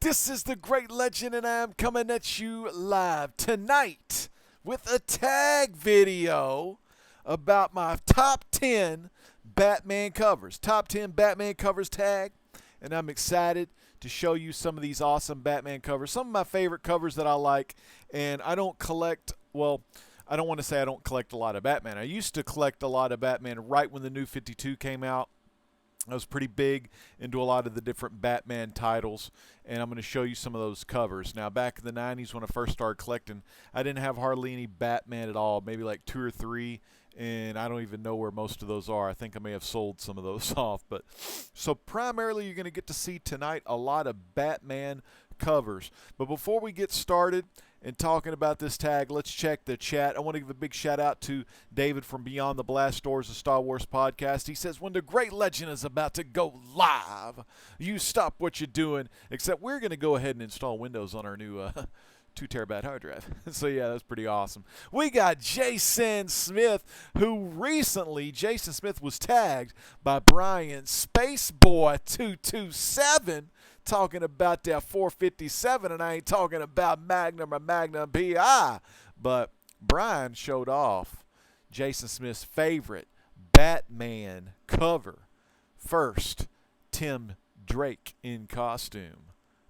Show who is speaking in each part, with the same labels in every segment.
Speaker 1: This is the Great Legend, and I'm coming at you live tonight with a tag video about my top 10 Batman covers. Top 10 Batman covers tag, and I'm excited to show you some of these awesome Batman covers. Some of my favorite covers that I like, and I don't collect, well, I don't want to say I don't collect a lot of Batman. I used to collect a lot of Batman right when the New 52 came out. I was pretty big into a lot of the different Batman titles, and I'm going to show you some of those covers. Now, back in the 90s when I first started collecting, I didn't have hardly any Batman at all, maybe like 2 or 3, and I don't even know where most of those are. I think I may have sold some of those off. But so primarily you're going to get to see tonight a lot of Batman covers. But before we get started and talking about this tag, let's check the chat. I want to give a big shout out to David from Beyond the Blast Doors, the Star Wars podcast. He says, when the Great Legend is about to go live, you stop what you're doing, except we're going to go ahead and install Windows on our new 2 terabyte hard drive. So yeah, that's pretty awesome. We got Jason Smith, who recently, Jason Smith was tagged by Brian Spaceboy227 talking about that 457, and I ain't talking about Magnum or Magnum PI. But Brian showed off Jason Smith's favorite Batman cover. First, Tim Drake in costume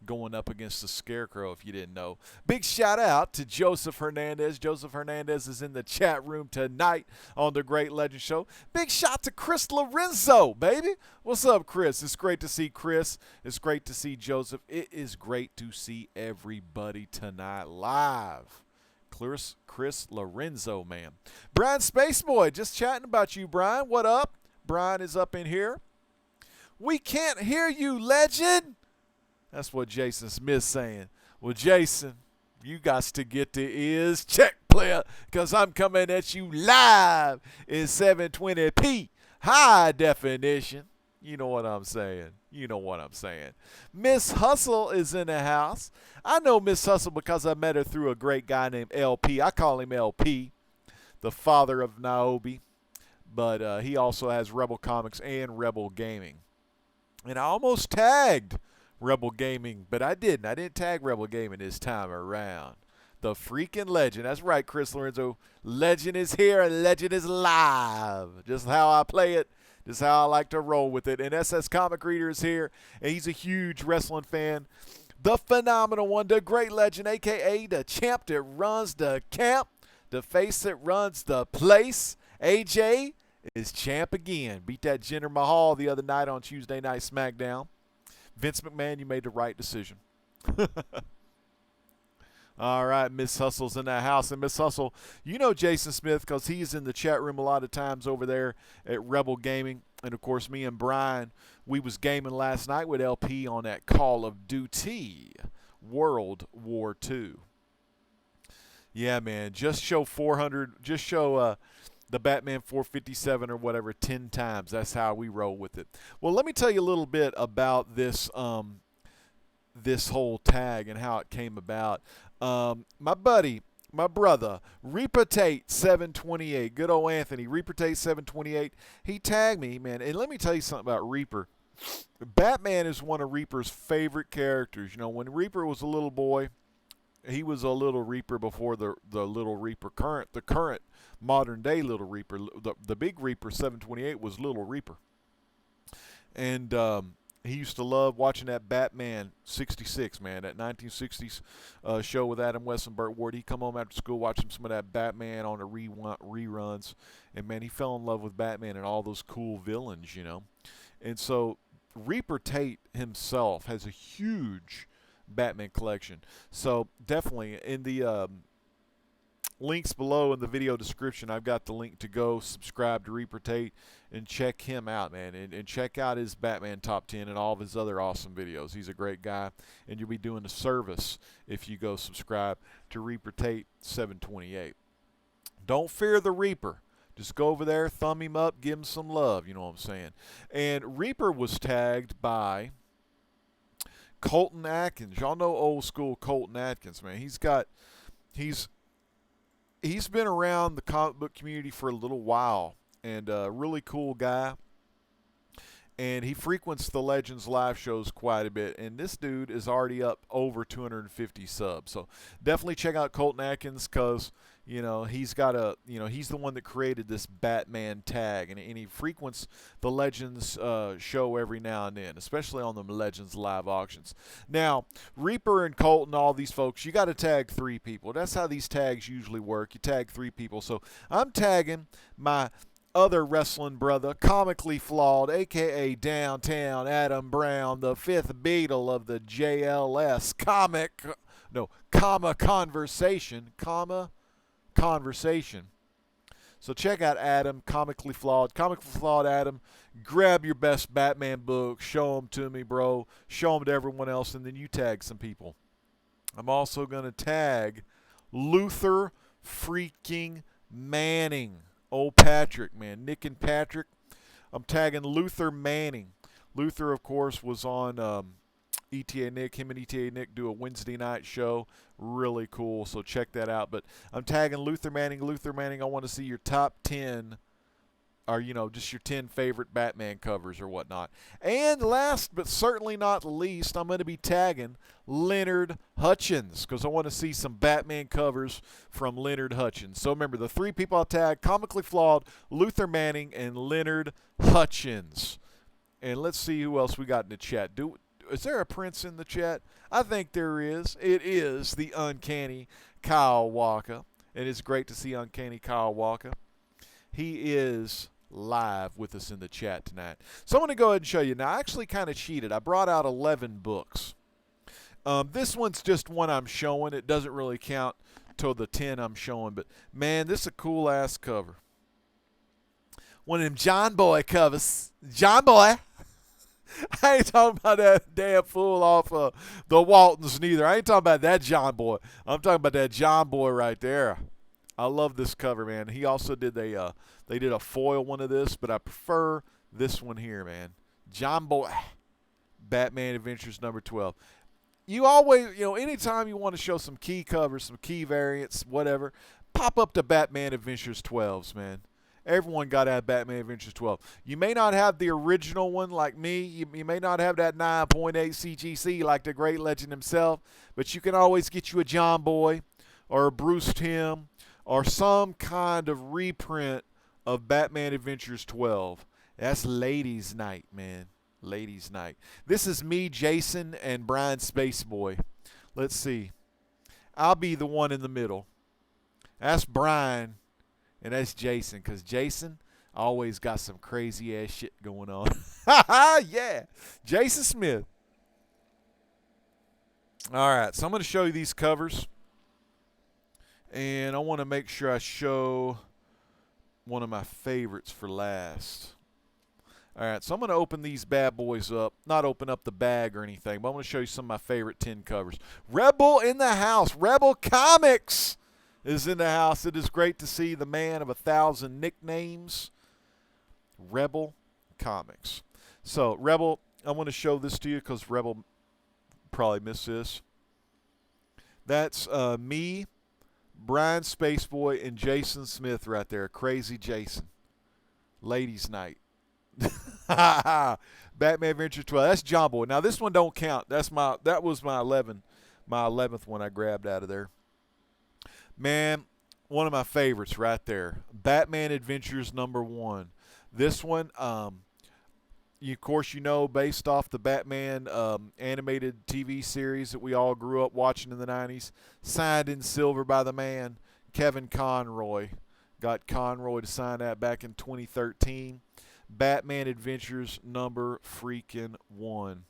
Speaker 1: going up against the Scarecrow, if you didn't know. Big shout out to Joseph Hernandez. Joseph Hernandez is in the chat room tonight on the Great Legend Show. Big shout to Chris Lorenzo, baby. What's up, Chris? It's great to see Chris. It's great to see Joseph. It is great to see everybody tonight live. Chris Lorenzo, man. Brian Spaceboy, just chatting about you, Brian. What up? Brian is up in here. We can't hear you, legend. That's what Jason Smith's saying. Well, Jason, you got to get the ears check, player, because I'm coming at you live in 720p high definition. You know what I'm saying. You know what I'm saying. Miss Hustle is in the house. I know Miss Hustle because I met her through a great guy named LP. I call him LP, the father of Niobe. But he also has Rebel Comics and Rebel Gaming. And I almost tagged Rebel Gaming, but I didn't. I didn't tag Rebel Gaming this time around. The freaking legend. That's right, Chris Lorenzo. Legend is here and legend is live. Just how I play it. Just how I like to roll with it. And SS Comic Reader is here, and he's a huge wrestling fan. The phenomenal one, the Great Legend, a.k.a. the champ that runs the camp, the face that runs the place. AJ is champ again. Beat that Jinder Mahal the other night on Tuesday Night SmackDown. Vince McMahon, you made the right decision. All right, Miss Hustle's in that house. And Miss Hustle, you know Jason Smith because he's in the chat room a lot of times over there at Rebel Gaming. And, of course, me and Brian, we was gaming last night with LP on that Call of Duty World War II. Yeah, man, just show 400, just show the Batman 457 or whatever 10 times. That's how we roll with it. Well, let me tell you a little bit about this this whole tag and how it came about. My brother, Reaper Tate 728, good old Anthony, Reaper Tate 728, he tagged me, man. And let me tell you something about Reaper. Batman is one of Reaper's favorite characters. You know, when Reaper was a little boy, he was a little Reaper before the little Reaper the current modern day Little Reaper. The big Reaper 728 was Little Reaper. And he used to love watching that Batman 66, man, that 1960s show with Adam West and Burt Ward. He'd come home after school watching some of that Batman on the reruns. And, man, he fell in love with Batman and all those cool villains, you know. And so Reaper Tate himself has a huge Batman collection. So definitely in the links below in the video description, I've got the link to go subscribe to Reaper Tate and check him out, man, and check out his Batman Top 10 and all of his other awesome videos. He's a great guy, and you'll be doing a service if you go subscribe to Reaper Tate 728. Don't fear the Reaper. Just go over there, thumb him up, give him some love, you know what I'm saying. And Reaper was tagged by Colton Atkins. Y'all know old school Colton Atkins, man. He's been around the comic book community for a little while, and a really cool guy. and he frequents the Legends live shows quite a bit. And this dude is already up over 250 subs. So definitely check out Colton Atkins, because he's got he's the one that created this Batman tag, and he frequents the Legends show every now and then, especially on the Legends live auctions. Now, Reaper and Colton, all these folks, you got to tag 3 people. That's how these tags usually work. You tag 3 people. So I'm tagging my other wrestling brother, Comically Flawed, a.k.a. Downtown Adam Brown, the 5th Beatle of the JLS Conversation. So check out Adam, Comically Flawed. Comically Flawed Adam, grab your best Batman book, show them to me, bro. Show them to everyone else, and then you tag some people. I'm also going to tag Luther freaking Manning. Old Patrick, man. Nick and Patrick. I'm tagging Luther Manning. Luther, of course, was on ETA Nick. Him and ETA Nick do a Wednesday night show. Really cool, so check that out. But I'm tagging Luther Manning. Luther Manning, I want to see your top 10, or, just your 10 favorite Batman covers or whatnot. And last but certainly not least, I'm going to be tagging Leonard Hutchins, because I want to see some Batman covers from Leonard Hutchins. So remember, the 3 people I'll tag: Comically Flawed, Luther Manning, and Leonard Hutchins. And let's see who else we got in the chat. Is there a Prince in the chat? I think there is. It is the Uncanny Kyle Walker. And it's great to see Uncanny Kyle Walker. He is live with us in the chat tonight. So I'm going to go ahead and show you. Now, I actually kind of cheated. I brought out 11 books. This one's just one I'm showing. It doesn't really count till the 10 I'm showing. But, man, this is a cool-ass cover. One of them John Boy covers. John Boy. I ain't talking about that damn fool off the Waltons neither. I ain't talking about that John Boy. I'm talking about that John Boy right there. I love this cover, man. He also did they did a foil one of this, but I prefer this one here, man. John Boy, Batman Adventures number 12. You always, anytime you want to show some key covers, some key variants, whatever, pop up the Batman Adventures 12s, man. Everyone got to have Batman Adventures 12. You may not have the original one like me. You may not have that 9.8 CGC like the great legend himself, but you can always get you a John Boy or a Bruce Timm or some kind of reprint of Batman Adventures 12. That's ladies' night, man. Ladies' night. This is me, Jason, and Brian Spaceboy. Let's see. I'll be the one in the middle. That's Brian, and that's Jason, because Jason always got some crazy-ass shit going on. Yeah. Jason Smith. All right, so I'm going to show you these covers. And I want to make sure I show one of my favorites for last. All right, so I'm going to open these bad boys up. Not open up the bag or anything, but I'm going to show you some of my favorite 10 covers. Rebel in the house. Rebel Comics is in the house. It is great to see the man of 1,000 nicknames, Rebel Comics. So, Rebel, I want to show this to you because Rebel probably missed this. That's me, Brian Spaceboy, and Jason Smith right there. Crazy Jason. Ladies' night. Batman Adventure 12. That's John Boy. Now this one don't count. That was my 11th one I grabbed out of there. Man, one of my favorites right there. Batman Adventures number 1. This one, of course, based off the Batman animated TV series that we all grew up watching in the 90s. Signed in silver by the man, Kevin Conroy. Got Conroy to sign that back in 2013. Batman Adventures number freaking 1.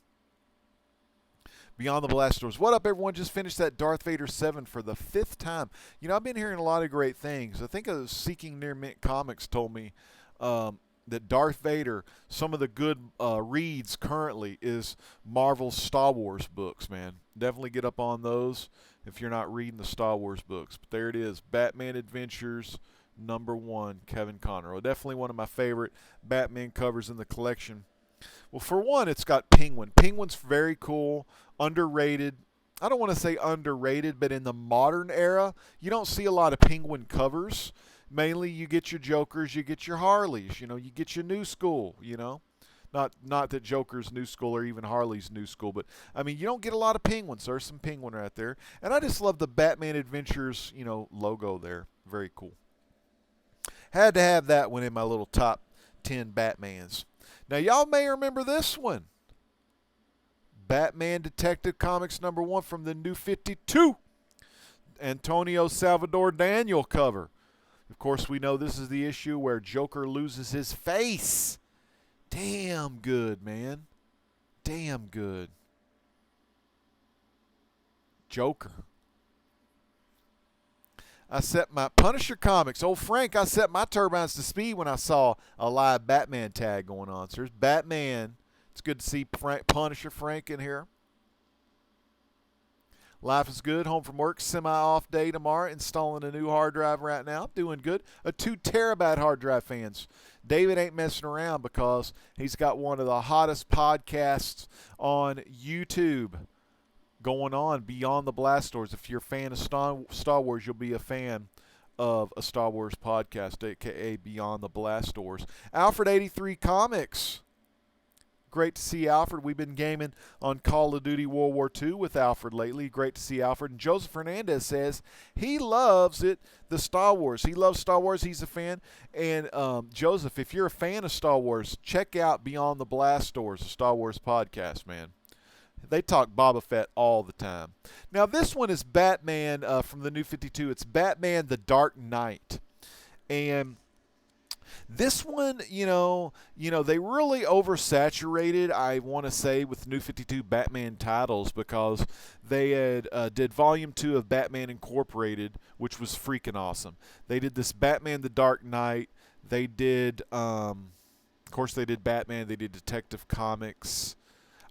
Speaker 1: Beyond the Blast Doors. What up, everyone? Just finished that Darth Vader 7 for the 5th time. I've been hearing a lot of great things. I think Seeking Near Mint Comics told me that Darth Vader, some of the good reads currently is Marvel's Star Wars books, man. Definitely get up on those if you're not reading the Star Wars books. But there it is. Batman Adventures number 1, Kevin Conroy. Definitely one of my favorite Batman covers in the collection. Well, for one, it's got Penguin. Penguin's very cool, underrated. I don't want to say underrated, but in the modern era, you don't see a lot of Penguin covers. Mainly, you get your Jokers, you get your Harleys, you get your New School, Not that Joker's new school or even Harley's new school, but I mean, you don't get a lot of penguins. There's some penguin right there, and I just love the Batman Adventures, logo there. Very cool. Had to have that one in my little top 10 Batmans. Now, y'all may remember this one. Batman Detective Comics #1 from the New 52. Antonio Salvador Daniel cover. Of course, we know this is the issue where Joker loses his face. Damn good, man. Damn good. Joker. I set my Punisher Comics. Old Frank, I set my turbines to speed when I saw a live Batman tag going on. So there's Batman. It's good to see Punisher Frank in here. Life is good. Home from work. Semi-off day tomorrow. Installing a new hard drive right now. Doing good. A 2 terabyte hard drive, fans. David ain't messing around because he's got one of the hottest podcasts on YouTube going on, Beyond the Blast Doors. If you're a fan of Star Wars, you'll be a fan of a Star Wars podcast, a.k.a. Beyond the Blast Doors. Alfred 83 Comics. Great to see Alfred. We've been gaming on Call of Duty World War II with Alfred lately. Great to see Alfred. And Joseph Fernandez says he loves it, the Star Wars. He loves Star Wars. He's a fan. And Joseph, if you're a fan of Star Wars, check out Beyond the Blast Doors, the Star Wars podcast, man. They talk Boba Fett all the time. Now, this one is Batman from the New 52. It's Batman the Dark Knight. And this one, they really oversaturated, I want to say, with New 52 Batman titles because they had did Volume 2 of Batman Incorporated, which was freaking awesome. They did this Batman the Dark Knight. They did, of course, they did Batman. They did Detective Comics.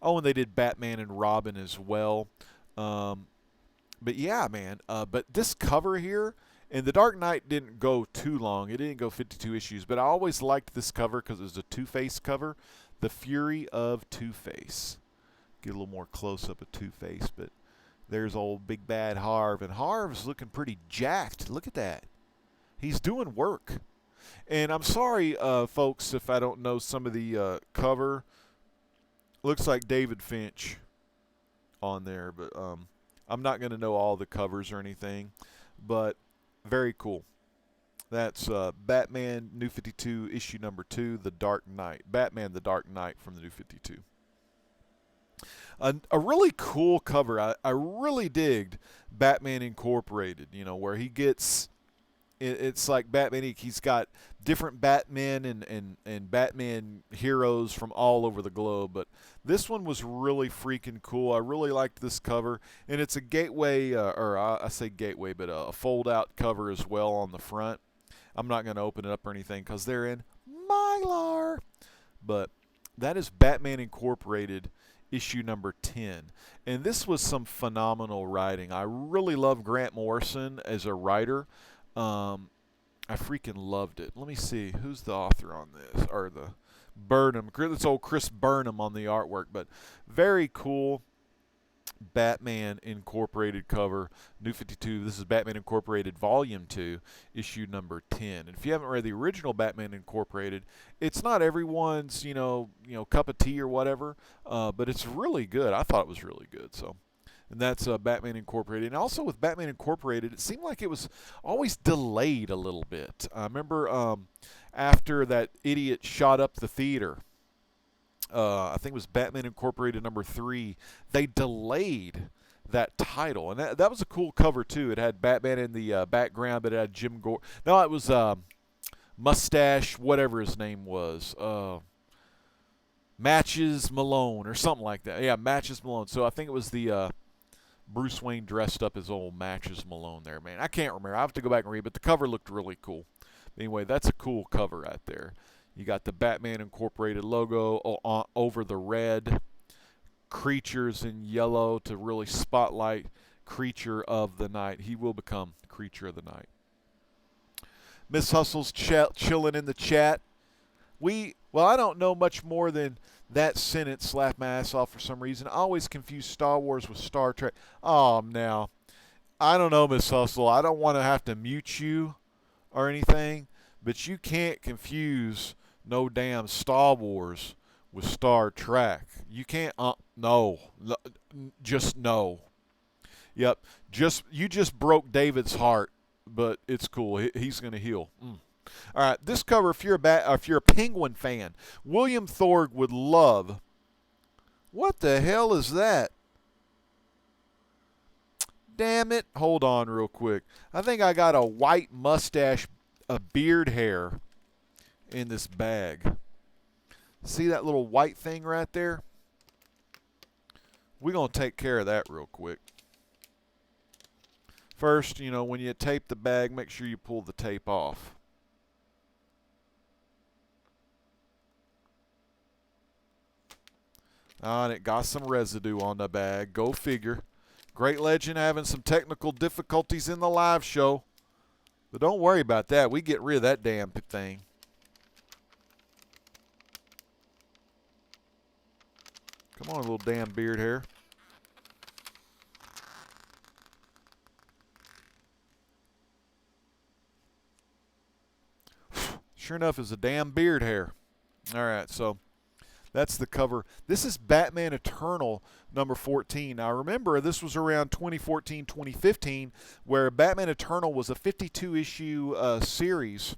Speaker 1: Oh, and they did Batman and Robin as well. But yeah, man. But this cover here, and The Dark Knight didn't go too long. It didn't go 52 issues. But I always liked this cover because it was a Two-Face cover. The Fury of Two-Face. Get a little more close-up of Two-Face. But there's old Big Bad Harv. And Harv's looking pretty jacked. Look at that. He's doing work. And I'm sorry, folks, if I don't know some of the cover. Looks like David Finch on there. But I'm not going to know all the covers or anything. But very cool. That's Batman New 52 issue #2, The Dark Knight. Batman the Dark Knight from the New 52. A really cool cover. I really digged Batman Incorporated, where he gets... It's like Batman. He's got different Batmen and Batman heroes from all over the globe. But this one was really freaking cool. I really liked this cover. And it's a gateway, I say gateway, but a fold-out cover as well on the front. I'm not going to open it up or anything because they're in Mylar. But that is Batman Incorporated issue #10. And this was some phenomenal writing. I really love Grant Morrison as a writer. I freaking loved it. Let me see. Who's the author on this? Or the Burnham. It's old Chris Burnham on the artwork. But very cool Batman Incorporated cover. New 52. This is Batman Incorporated Volume 2, issue #10. And if you haven't read the original Batman Incorporated, it's not everyone's, cup of tea or whatever. But it's really good. I thought it was really good. So... And that's Batman Incorporated. And also with Batman Incorporated, it seemed like it was always delayed a little bit. I remember after that idiot shot up the theater, I think it was Batman Incorporated #3, they delayed that title. And that was a cool cover, too. It had Batman in the background, but it had Jim Gordon. No, it was Mustache, whatever his name was. Matches Malone or something like that. Yeah, Matches Malone. So I think it was the... Bruce Wayne dressed up as old Matches Malone there, man. I can't remember. I have to go back and read, but the cover looked really cool. Anyway, that's a cool cover right there. You got the Batman Incorporated logo over the red. Creatures in yellow to really spotlight Creature of the Night. He will become Creature of the Night. Miss Hustle's chilling in the chat. I don't know much more than that sentence slapped my ass off for some reason. I always confuse Star Wars with Star Trek. Oh, now, I don't know, Miss Hustle. I don't want to have to mute you or anything, but you can't confuse no damn Star Wars with Star Trek. You can't, no. Just no. Yep. You just broke David's heart, but it's cool. He's going to heal. All right, this cover, if you're a Penguin fan, William Thorg would love. What the hell is that? Damn it. Hold on real quick. I think I got a white mustache, a beard hair in this bag. See that little white thing right there? We're going to take care of that real quick. First, you know, when you tape the bag, make sure you pull the tape off. And it got some residue on the bag. Go figure. Great Legend having some technical difficulties in the live show. But don't worry about that. We get rid of that damn thing. Come on, little damn beard hair. Sure enough, it's a damn beard hair. All right, so that's the cover. This is Batman Eternal number 14. Now, remember, this was around 2014, 2015, where Batman Eternal was a 52-issue series.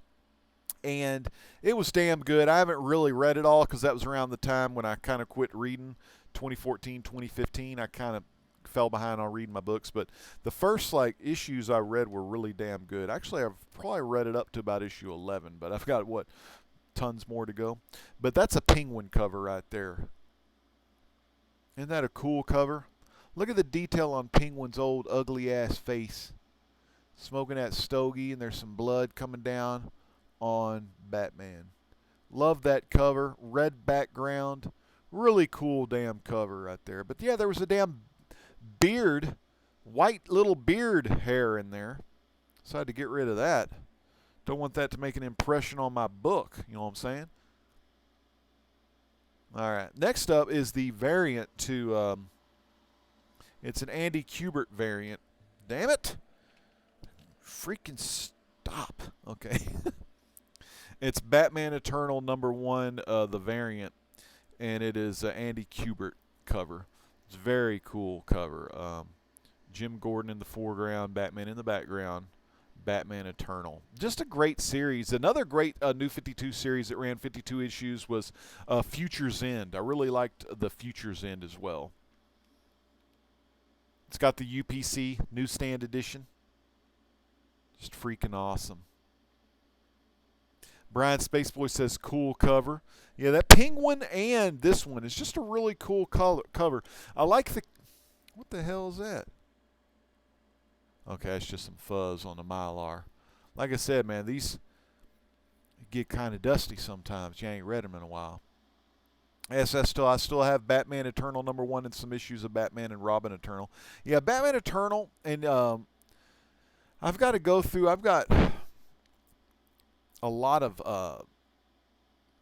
Speaker 1: And it was damn good. I haven't really read it all because that was around the time when I kind of quit reading. 2014, 2015, I kind of fell behind on reading my books. But the first issues I read were really damn good. Actually, I've probably read it up to about issue 11, but I've got, tons more to go. But that's a Penguin cover right there. Isn't that a cool cover? Look at the detail on Penguin's old ugly-ass face. Smoking that stogie, and there's some blood coming down on Batman. Love that cover. Red background. Really cool damn cover right there. But yeah, there was a damn beard, white little beard hair in there. So I had to get rid of that. Don't want that to make an impression on my book. You know what I'm saying? All right. Next up is the variant to, it's an Andy Kubert variant. Damn it. Freaking stop. Okay. It's Batman Eternal number 1, the variant. And it is Andy Kubert cover. It's a very cool cover. Jim Gordon in the foreground, Batman in the background. Batman Eternal. Just a great series. Another great New 52 series that ran 52 issues was Future's End. I really liked the Future's End as well. It's got the UPC newsstand edition. Just freaking awesome. Brian Spaceboy says cool cover. Yeah, that Penguin and this one is just a really cool cover. I like the... What the hell is that? Okay, it's just some fuzz on the Mylar. Like I said, man, these get kind of dusty sometimes. You ain't read them in a while. Yes, I still have Batman Eternal number 1 and some issues of Batman and Robin Eternal. Yeah, Batman Eternal, and I've got to go through. I've got a lot of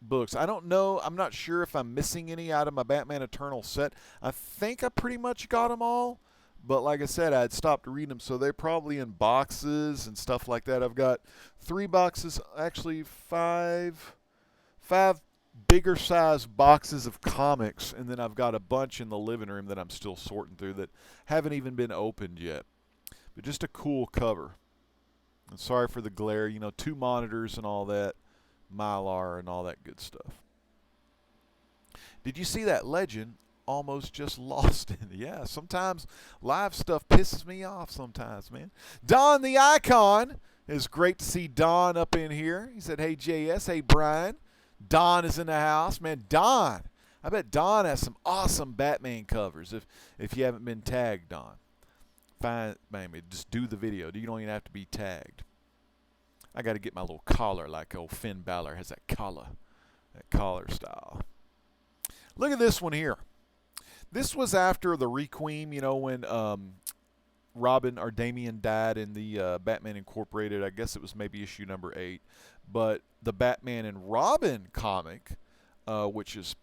Speaker 1: books. I don't know. I'm not sure if I'm missing any out of my Batman Eternal set. I think I pretty much got them all. But like I said, I had stopped reading them, so they're probably in boxes and stuff like that. I've got 3 boxes, actually 5 bigger size boxes of comics, and then I've got a bunch in the living room that I'm still sorting through that haven't even been opened yet. But just a cool cover. And sorry for the glare, 2 monitors and all that, Mylar and all that good stuff. Did you see that Legend? Almost just lost it. Yeah, sometimes live stuff pisses me off sometimes, man. Don the Icon. It's great to see Don up in here. He said, hey, JS. Hey, Brian. Don is in the house. Man, Don. I bet Don has some awesome Batman covers if you haven't been tagged, Don. Fine, man, just do the video. You don't even have to be tagged. I got to get my little collar like old Finn Balor has that collar style. Look at this one here. This was after the Requiem, when Robin or Damian died in the Batman Incorporated. I guess it was maybe issue number 8. But the Batman and Robin comic, which is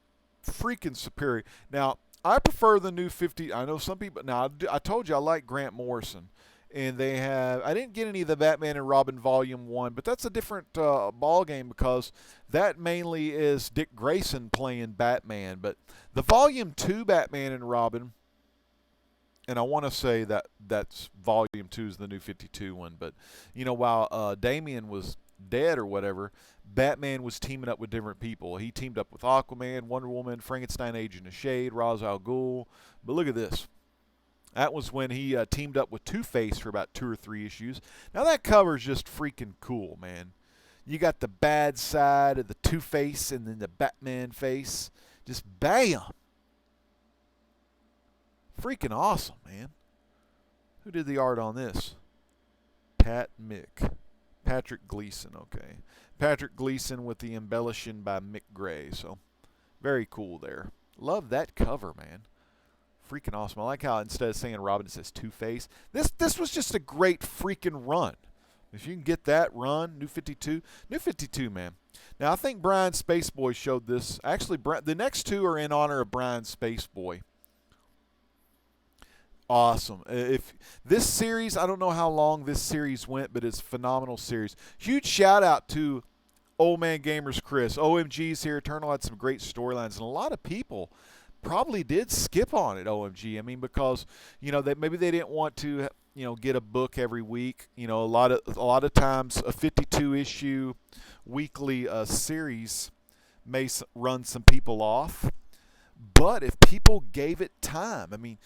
Speaker 1: freaking superior. Now, I prefer the new 50. I know some people. Now, I told you I like Grant Morrison. and they have, I didn't get any of the Batman and Robin Volume 1, but that's a different ball game because that mainly is Dick Grayson playing Batman. But the Volume 2 Batman and Robin, and I want to say that that's Volume 2 is the New 52 one, but while Damian was dead or whatever, Batman was teaming up with different people. He teamed up with Aquaman, Wonder Woman, Frankenstein, Agent of Shade, Ra's al Ghul. But look at this. That was when he teamed up with Two-Face for about 2 or 3 issues. Now that cover is just freaking cool, man. You got the bad side of the Two-Face and then the Batman face. Just bam. Freaking awesome, man. Who did the art on this? Patrick Gleason, okay. Patrick Gleason with the embellishing by Mick Gray. So, very cool there. Love that cover, man. Freaking awesome. I like how instead of saying Robin, it says Two-Face. This was just a great freaking run. If you can get that run, New 52. New 52, man. Now, I think Brian Spaceboy showed this. Actually, the next 2 are in honor of Brian Spaceboy. Awesome. If this series, I don't know how long this series went, but it's a phenomenal series. Huge shout out to Old Man Gamers Chris. OMG's here. Eternal had some great storylines, and a lot of people probably did skip on it. OMG. I mean, because maybe they didn't want to get a book every week. A lot of times a 52 issue weekly series may run some people off, but if people gave it time, I mean,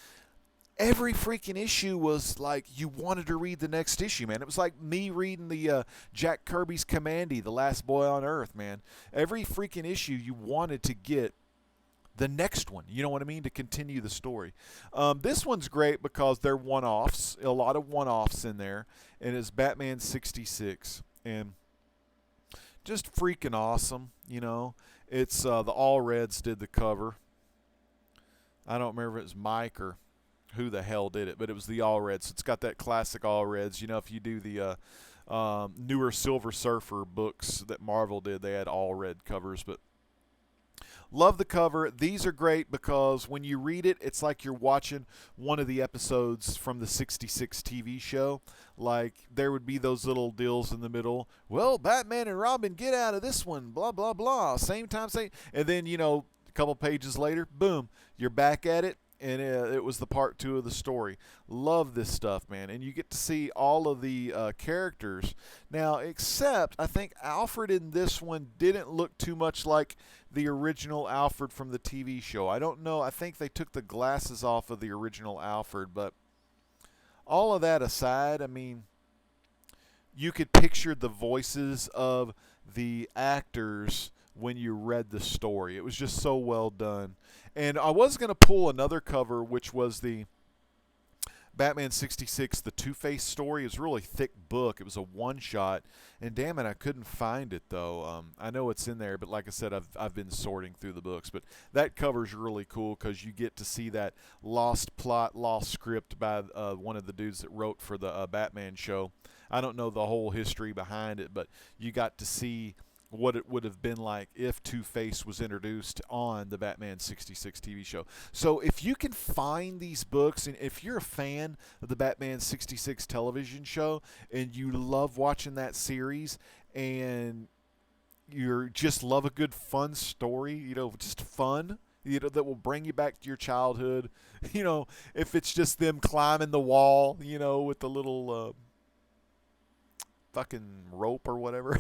Speaker 1: every freaking issue was like you wanted to read the next issue, man. It was like me reading the Jack Kirby's Commandy, The Last Boy on Earth, man. Every freaking issue you wanted to get the next one, you know what I mean, to continue the story. This one's great because they're one-offs, a lot of one-offs in there, and it's Batman 66, and just freaking awesome, It's the All Reds did the cover. I don't remember if it was Mike or who the hell did it, but it was the All Reds. So it's got that classic All Reds. If you do the newer Silver Surfer books that Marvel did, they had all red covers. But love the cover. These are great because when you read it, it's like you're watching one of the episodes from the 66 TV show. Like there would be those little deals in the middle. Well, Batman and Robin get out of this one, blah, blah, blah. Same time, same. And then, a couple pages later, boom, you're back at it. And it was the part 2 of the story. Love this stuff, man. And you get to see all of the characters. Now, except I think Alfred in this one didn't look too much like the original Alfred from the TV show. I don't know. I think they took the glasses off of the original Alfred. But all of that aside, I mean, you could picture the voices of the actors when you read the story. It was just so well done. And I was going to pull another cover, which was the Batman 66, the Two-Face story. It was a really thick book. It was a one-shot. And damn it, I couldn't find it, though. I know it's in there, but like I said, I've been sorting through the books. But that cover's really cool because you get to see that lost plot, lost script by one of the dudes that wrote for the Batman show. I don't know the whole history behind it, but you got to see what it would have been like if Two-Face was introduced on the Batman 66 TV show. So if you can find these books, and if you're a fan of the Batman 66 television show and you love watching that series and you just love a good fun story, just fun, that will bring you back to your childhood, if it's just them climbing the wall, with the little fucking rope or whatever.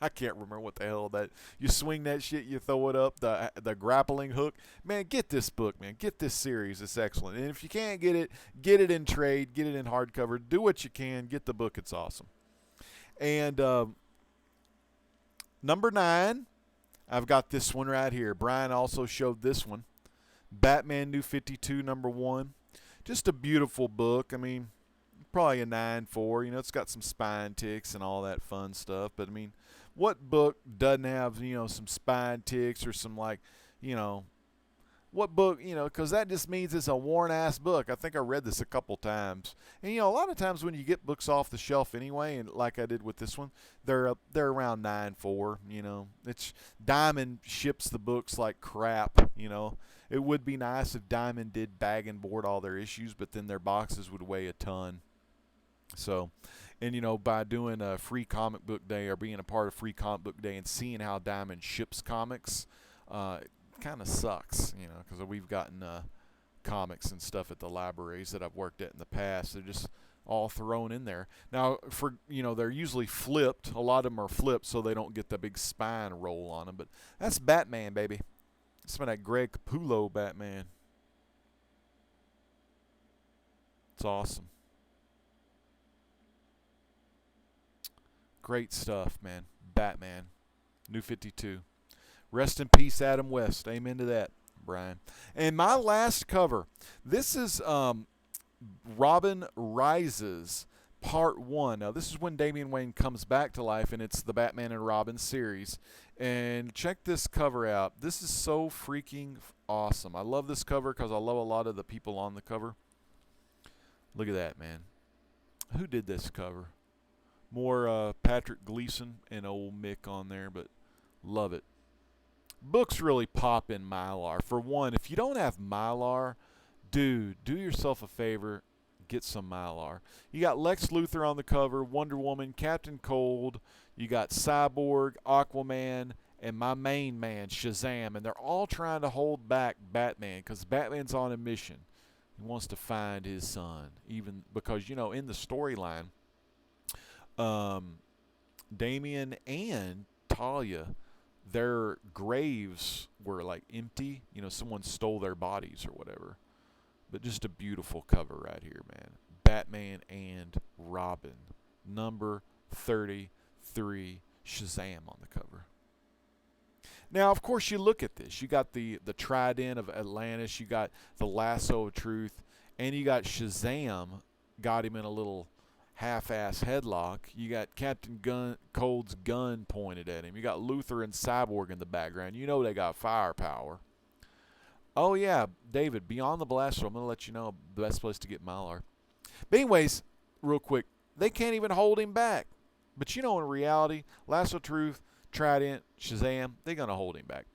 Speaker 1: I can't remember what the hell that. You swing that shit, you throw it up, the grappling hook. Man, get this book, man. Get this series. It's excellent. And if you can't get it in trade, get it in hardcover. Do what you can. Get the book. It's awesome. And number 9, I've got this one right here. Brian also showed this one. Batman New 52, number 1. Just a beautiful book. I mean, probably a 9.4. It's got some spine ticks and all that fun stuff. But, I mean, what book doesn't have, some spine ticks or some, like, what book, because that just means it's a worn-ass book. I think I read this a couple times. And, a lot of times when you get books off the shelf anyway, and like I did with this one, they're around 9.4, It's Diamond ships the books like crap, It would be nice if Diamond did bag and board all their issues, but then their boxes would weigh a ton. So, and by doing a free comic book day or being a part of free comic book day and seeing how Diamond ships comics, it kind of sucks, because we've gotten comics and stuff at the libraries that I've worked at in the past. They're just all thrown in there. Now, they're usually flipped. A lot of them are flipped so they don't get the big spine roll on them. But that's Batman, baby. It's been that Greg Capullo Batman. It's awesome. Great stuff, man. Batman. New 52. Rest in peace, Adam West. Amen to that, Brian. And my last cover. This is Robin Rises, Part 1. Now, this is when Damian Wayne comes back to life, and it's the Batman and Robin series. And check this cover out. This is so freaking awesome. I love this cover because I love a lot of the people on the cover. Look at that, man. Who did this cover? More Patrick Gleason and old Mick on there, but love it. Books really pop in Mylar. For one, if you don't have Mylar, dude, do yourself a favor, get some Mylar. You got Lex Luthor on the cover, Wonder Woman, Captain Cold, you got Cyborg, Aquaman, and my main man, Shazam, and they're all trying to hold back Batman because Batman's on a mission. He wants to find his son, even because, in the storyline, Damian and Talia, their graves were like empty. Someone stole their bodies or whatever. But just a beautiful cover right here, man. Batman and Robin. Number 33, Shazam on the cover. Now, of course, you look at this. You got the Trident of Atlantis. You got the Lasso of Truth. And you got Shazam. Got him in a little half-ass headlock. You got Captain Cold's gun pointed at him. You got Luthor and Cyborg in the background. They got firepower. Oh, yeah, David, Beyond the Blaster. I'm going to let you know the best place to get Mylar. But anyways, real quick, they can't even hold him back. But in reality, Lasso of Truth, Trident, Shazam, they're going to hold him back.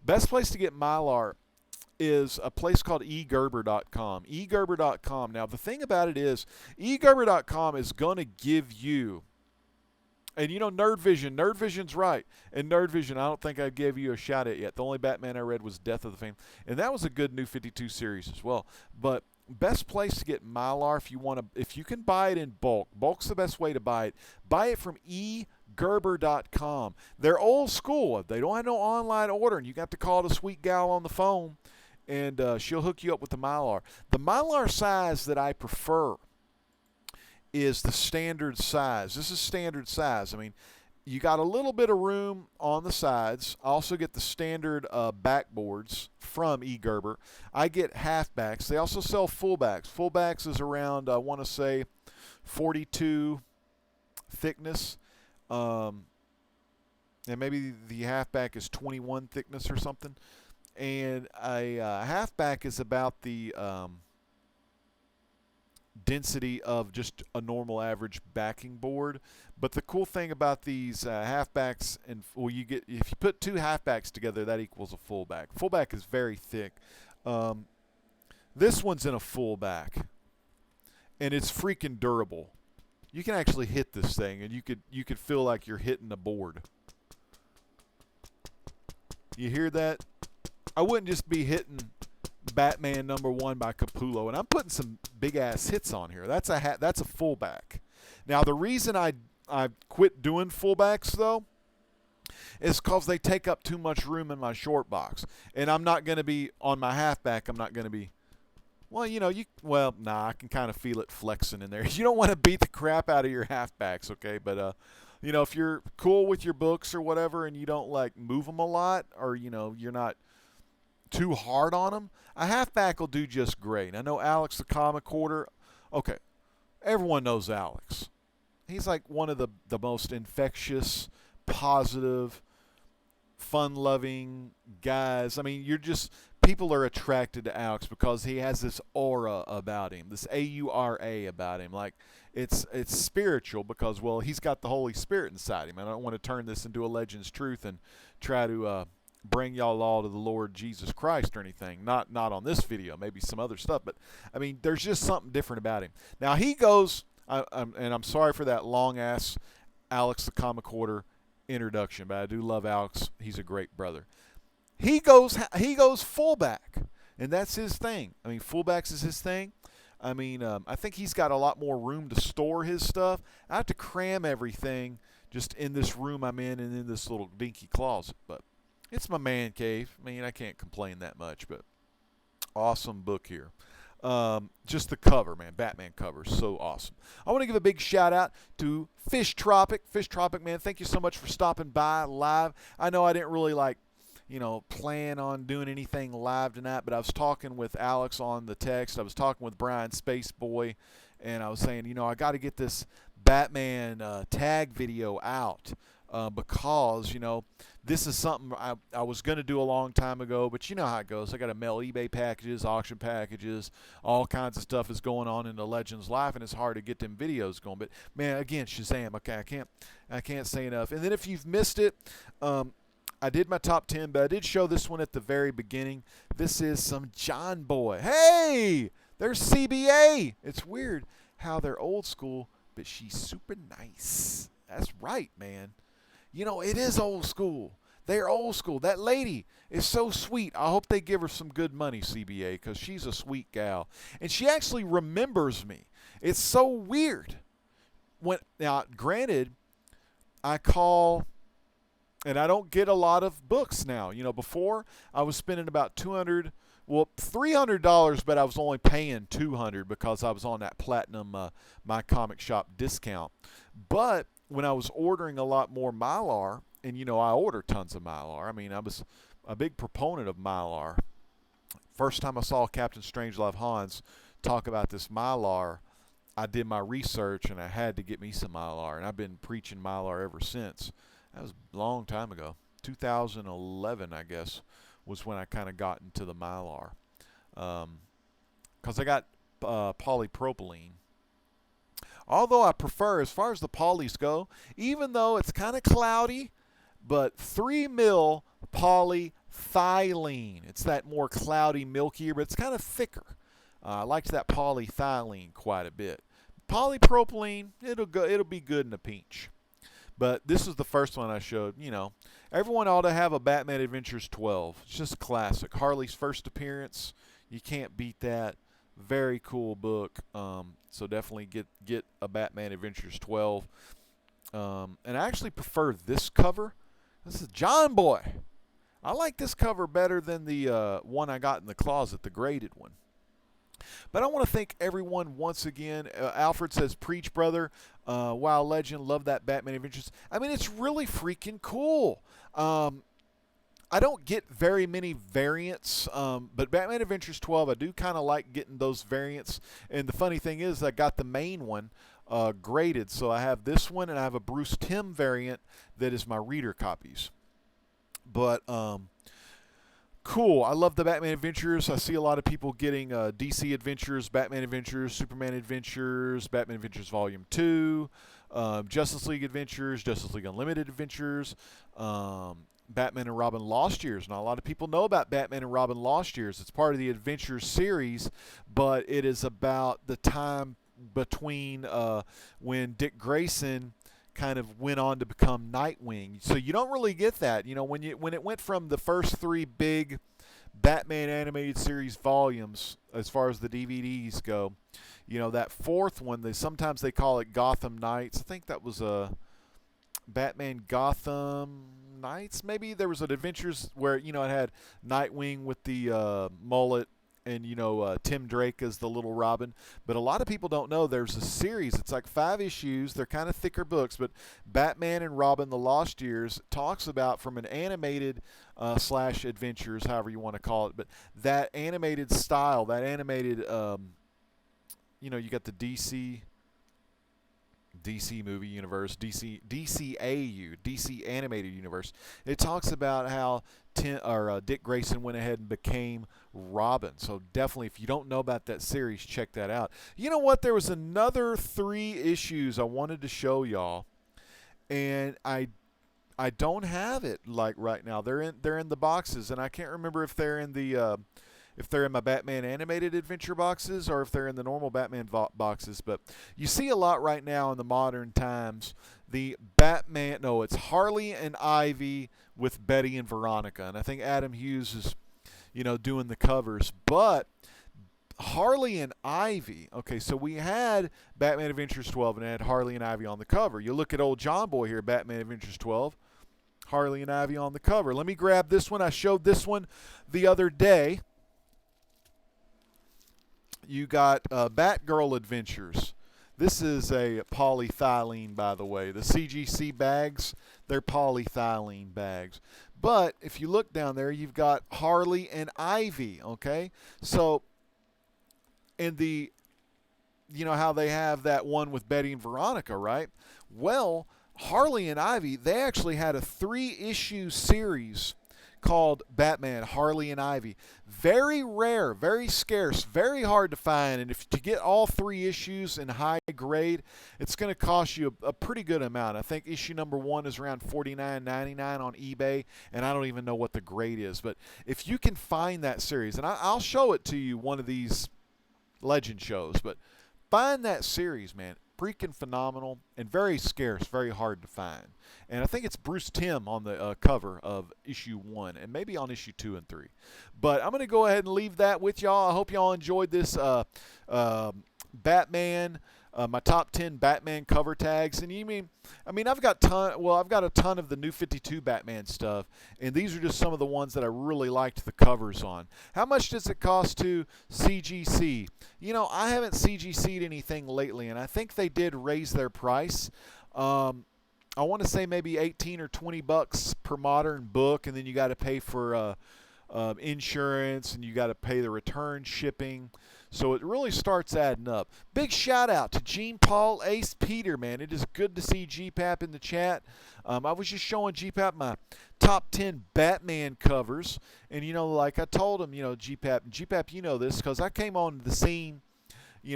Speaker 1: Best place to get Mylar is a place called eGerber.com. eGerber.com. Now, the thing about it is, eGerber.com is going to give you, and Nerd Vision's right. And Nerd Vision, I don't think I gave you a shout out yet. The only Batman I read was Death of the Fame. And that was a good New 52 series as well. But best place to get Mylar if you can buy it in bulk. Bulk's the best way to buy it. Buy it from eGerber.com. They're old school. They don't have no online ordering. You got to call the sweet gal on the phone, and she'll hook you up with the Mylar. The Mylar size that I prefer is the standard size. This is standard size. I mean, you got a little bit of room on the sides. I also get the standard backboards from eGerber. I get halfbacks. They also sell fullbacks. Fullbacks is around, I want to say, 42 thickness. And maybe the halfback is 21 thickness or something. And a halfback is about the density of just a normal average backing board. But the cool thing about these halfbacks, if you put two halfbacks together, that equals a fullback. Fullback is very thick. This one's in a fullback, and it's freaking durable. You can actually hit this thing, and you could feel like you're hitting a board. You hear that? I wouldn't just be hitting Batman #1 by Capullo, and I'm putting some big ass hits on here. That's a fullback. Now the reason I quit doing fullbacks though is because they take up too much room in my short box, and I'm not going to be on my halfback. I'm not going to be. Well, I can kind of feel it flexing in there. You don't want to beat the crap out of your halfbacks, okay? But if you're cool with your books or whatever, and you don't like move them a lot, or you're not too hard on them, a halfback will do just great. I know Alex the Comic Hoarder. Okay, everyone knows Alex. He's like one of the most infectious, positive, fun-loving guys. I mean, people are attracted to Alex because he has this aura about him, this aura about him. Like it's spiritual because, well, he's got the Holy Spirit inside him. I don't want to turn this into a Legends Truth and try to bring y'all all to the Lord Jesus Christ or anything. Not on this video, maybe some other stuff. But I mean, there's just something different about him. Now he goes, and I'm sorry for that long ass Alex the Comic Hoarder introduction, but I do love Alex. He's a great brother. He goes fullback, and that's his thing. I mean, fullbacks is his thing. I mean, I think he's got a lot more room to store his stuff. I have to cram everything just in this room I'm in and in this little dinky closet, but it's my man cave. I mean, I can't complain that much, but awesome book here. Just the cover, man. Batman cover, so awesome. I want to give a big shout out to Fish Tropic. Fish Tropic, man, thank you so much for stopping by live. I know I didn't really plan on doing anything live tonight, but I was talking with Alex on the text. I was talking with Brian Spaceboy, and I was saying, I got to get this Batman tag video out because, this is something I was going to do a long time ago, but you know how it goes. I got to mail eBay packages, auction packages, all kinds of stuff is going on in the Legend's life, and it's hard to get them videos going. But, man, again, Shazam, okay, I can't say enough. And then if you've missed it, I did my top 10, but I did show this one at the very beginning. This is some John Boy. Hey, there's CBA. It's weird how they're old school, but she's super nice. That's right, man. It is old school. They're old school. That lady is so sweet. I hope they give her some good money, CBA, because she's a sweet gal. And she actually remembers me. It's so weird. Now, granted, I call... And I don't get a lot of books now. Before I was spending about $300, but I was only paying $200 because I was on that platinum My Comic Shop discount. But when I was ordering a lot more Mylar, and I order tons of Mylar. I mean, I was a big proponent of Mylar. First time I saw Captain Strangelove Hans talk about this Mylar, I did my research and I had to get me some Mylar, and I've been preaching Mylar ever since. That was a long time ago. 2011, I guess, was when I kind of got into the Mylar. Because I got polypropylene. Although I prefer, as far as the polys go, even though it's kind of cloudy, but 3 mil polyethylene. It's that more cloudy, milkier, but it's kind of thicker. I liked that polyethylene quite a bit. Polypropylene, it'll be good in a pinch. But this is the first one I showed. Everyone ought to have a Batman Adventures 12. It's just a classic. Harley's first appearance. You can't beat that. Very cool book. So definitely get a Batman Adventures 12. And I actually prefer this cover. This is John Boy. I like this cover better than the one I got in the closet, the graded one. But I want to thank everyone once again. Alfred says, preach, brother. Wow, Legend. Love that Batman Adventures. I mean, it's really freaking cool. I don't get very many variants, but Batman Adventures 12, I do kind of like getting those variants. And the funny thing is, I got the main one graded. So I have this one, and I have a Bruce Timm variant that is my reader copies. But... cool. I love the Batman Adventures. I see a lot of people getting DC Adventures, Batman Adventures, Superman Adventures, Batman Adventures Volume 2, Justice League Adventures, Justice League Unlimited Adventures, Batman and Robin Lost Years. Now, a lot of people know about Batman and Robin Lost Years. It's part of the Adventures series, but it is about the time between when Dick Grayson kind of went on to become Nightwing. So you don't really get that. When it went from the first 3 big Batman animated series volumes, as far as the DVDs go, that 4th one, sometimes they call it Gotham Knights. I think that was a Batman Gotham Knights. Maybe there was an Adventures where, it had Nightwing with the mullet, and Tim Drake as the little Robin. But a lot of people don't know there's a series. It's like 5 issues. They're kind of thicker books, but Batman and Robin the Lost Years talks about, from an animated slash adventures, however you want to call it, but that animated style, that animated you got the DC movie universe, DCAU, DC animated universe. It talks about how Dick Grayson went ahead and became Robin. So definitely, if you don't know about that series, check that out. You know what? There was another 3 issues I wanted to show y'all, and I don't have it right now. They're in the boxes, and I can't remember if they're in the if they're in my Batman Animated Adventure boxes or if they're in the normal Batman boxes. But you see a lot right now in the modern times. The Batman, no, it's Harley and Ivy with Betty and Veronica. And I think Adam Hughes is, doing the covers. But Harley and Ivy, okay, so we had Batman Adventures 12 and it had Harley and Ivy on the cover. You look at old John Boy here, Batman Adventures 12, Harley and Ivy on the cover. Let me grab this one. I showed this one the other day. You got Batgirl Adventures. This is a polyethylene, by the way. The CGC bags, they're polyethylene bags. But if you look down there, you've got Harley and Ivy, okay? So, in the, how they have that one with Betty and Veronica, right? Well, Harley and Ivy, they actually had a 3-issue series called Batman, Harley and Ivy. Very rare, very scarce, very hard to find. And if to get all 3 issues in high grade, it's going to cost you a pretty good amount. I think issue number 1 is around $49.99 on eBay, and I don't even know what the grade is. But if you can find that series, and I'll show it to you one of these Legend shows, but find that series, man. Freaking phenomenal and very scarce, very hard to find. And I think it's Bruce Timm on the cover of issue 1 and maybe on issue 2 and 3. But I'm going to go ahead and leave that with y'all. I hope y'all enjoyed this Batman, my top 10 Batman cover tags. And I've got a ton of the New 52 Batman stuff, and these are just some of the ones that I really liked the covers on. How much does it cost to CGC? I haven't CGC'd anything lately, and I think they did raise their price. I want to say maybe 18 or 20 bucks per modern book, and then you got to pay for insurance, and you got to pay the return shipping. So it really starts adding up. Big shout out to Gene Paul Ace Peter, man. It is good to see GPAP in the chat. I was just showing GPAP my top 10 Batman covers. And, like I told him, GPAP, you know this, because I came on the scene,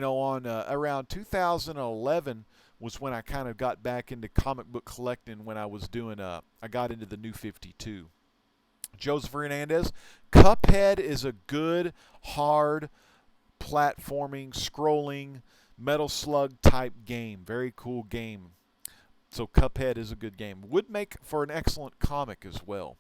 Speaker 1: on around 2011 was when I kind of got back into comic book collecting when I was doing, I got into the New 52. Joseph Hernandez, Cuphead is a good, hard, platforming, scrolling, Metal Slug type game. Very cool game. So Cuphead is a good game. Would make for an excellent comic as well.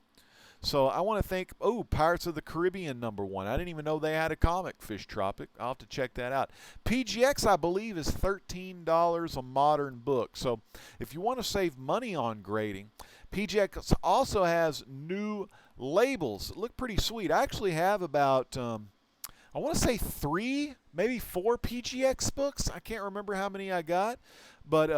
Speaker 1: So I want to thank, Pirates of the Caribbean #1. I didn't even know they had a comic, Fish Tropic. I'll have to check that out. PGX, I believe, is $13 a modern book. So if you want to save money on grading, PGX also has new labels that look pretty sweet. I actually have about, I want to say 3, maybe 4 PGX books. I can't remember how many I got, but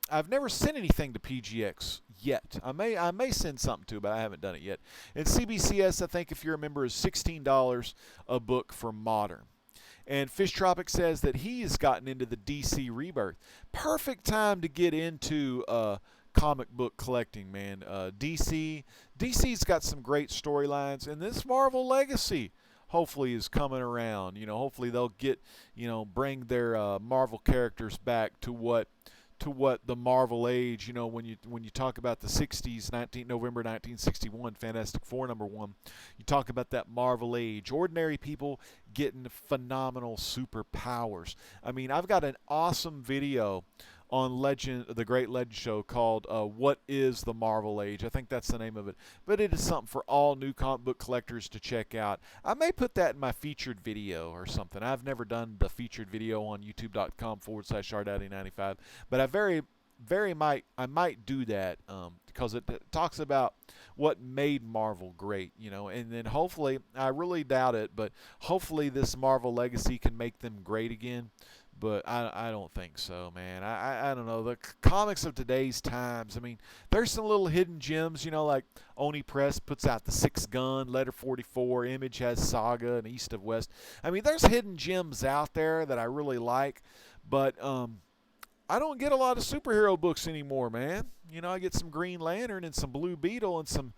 Speaker 1: I've never sent anything to PGX yet. I may send something to, but I haven't done it yet. And CBCS, I think if you're a member, is $16 a book for modern. And Fish Tropic says that he has gotten into the DC Rebirth. Perfect time to get into comic book collecting, man. DC's got some great storylines, and this Marvel Legacy hopefully is coming around. Hopefully they'll get, bring their Marvel characters back to what the Marvel age, when you talk about the 60s, November 1961, Fantastic Four #1, you talk about that Marvel age, ordinary people getting phenomenal superpowers. I've got an awesome video on the Great Legend Show called What is the Marvel Age? I think that's the name of it. But it is something for all new comic book collectors to check out. I may put that in my featured video or something. I've never done the featured video on youtube.com/rdaddy95. But I might do that because it talks about what made Marvel great, and then hopefully, I really doubt it, but hopefully this Marvel Legacy can make them great again. But I don't think so, man. I don't know. The comics of today's times, there's some little hidden gems, like Oni Press puts out the 6 Gun, Letter 44, Image has Saga and East of West. There's hidden gems out there that I really like, but I don't get a lot of superhero books anymore, man. I get some Green Lantern and some Blue Beetle and some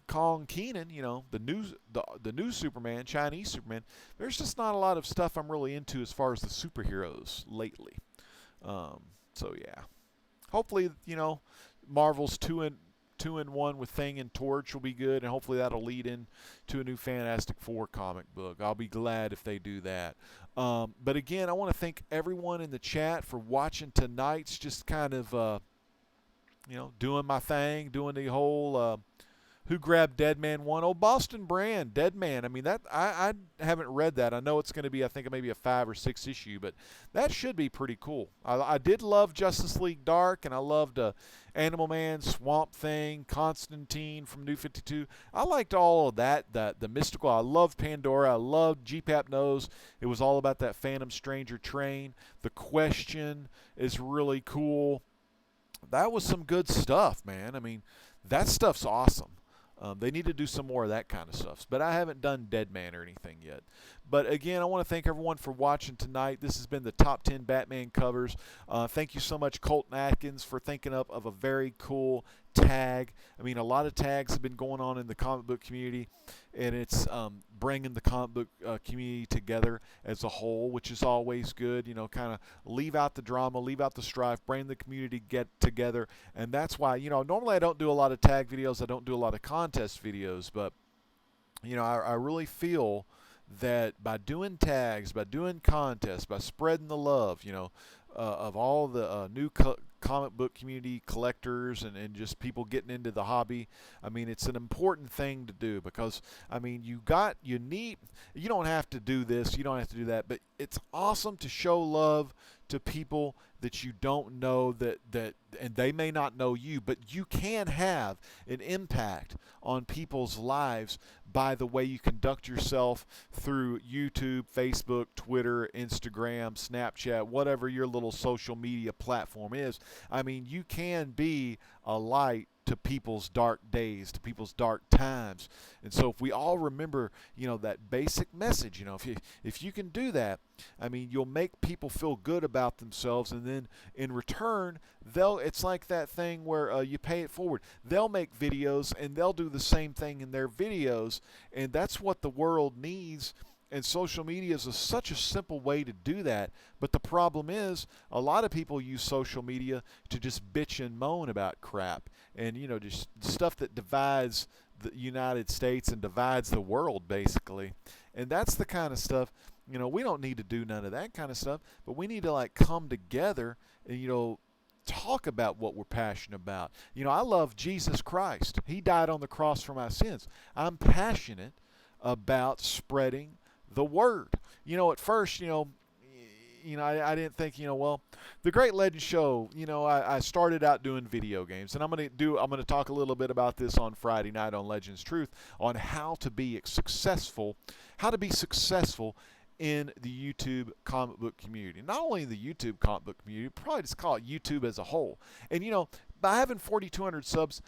Speaker 1: Kong Keenan, the new Superman, Chinese Superman. There's just not a lot of stuff I'm really into as far as the superheroes lately. So yeah, hopefully Marvel's 2-in-1 with Thing and Torch will be good, and hopefully that'll lead in to a new Fantastic Four comic book. I'll be glad if they do that. But again, I want to thank everyone in the chat for watching tonight's just kind of, doing my thing, doing the whole Who Grabbed Deadman 1. Oh, Boston Brand, Deadman. I mean, that I haven't read that. I know it's going to be, I think, maybe a 5 or 6 issue, but that should be pretty cool. I did love Justice League Dark, and I loved Animal Man, Swamp Thing, Constantine from New 52. I liked all of that, the mystical. I loved Pandora. I loved GPAP Knows. It was all about that Phantom Stranger train. The Question is really cool. That was some good stuff, man. I mean, that stuff's awesome. They need to do some more of that kind of stuff. But I haven't done Deadman or anything yet. But again, I want to thank everyone for watching tonight. This has been the top 10 Batman covers. Thank you so much, Colton Atkins, for thinking up of a very cool tag. I mean, a lot of tags have been going on in the comic book community, and it's bringing the comic book community together as a whole, which is always good. Kind of leave out the drama, leave out the strife, bring the community get together. And that's why, normally I don't do a lot of tag videos. I don't do a lot of contest videos, but I really feel that by doing tags, by doing contests, by spreading the love, of all the new comic book community collectors and just people getting into the hobby, I mean, it's an important thing to do, because I mean, you don't have to do this, you don't have to do that, but it's awesome to show love to people that you don't know, that and they may not know you, but you can have an impact on people's lives by the way you conduct yourself through YouTube, Facebook, Twitter, Instagram, Snapchat, whatever your little social media platform is. I mean, you can be a light to people's dark days, to people's dark times. And so if we all remember, that basic message, if you can do that, I mean, you'll make people feel good about themselves, and then in return, it's like that thing where you pay it forward. They'll make videos and they'll do the same thing in their videos, and that's what the world needs. And social media is such a simple way to do that. But the problem is, a lot of people use social media to just bitch and moan about crap. And, just stuff that divides the United States and divides the world, basically. And that's the kind of stuff, we don't need to do none of that kind of stuff. But we need to, come together and, talk about what we're passionate about. I love Jesus Christ. He died on the cross for my sins. I'm passionate about spreading the word. At first, I didn't think, the Great Legend Show, I started out doing video games, and I'm going to talk a little bit about this on Friday night on Legends Truth, on how to be successful in the YouTube comic book community. Not only in the YouTube comic book community, probably just call it YouTube as a whole. And, by having 4,200 subs,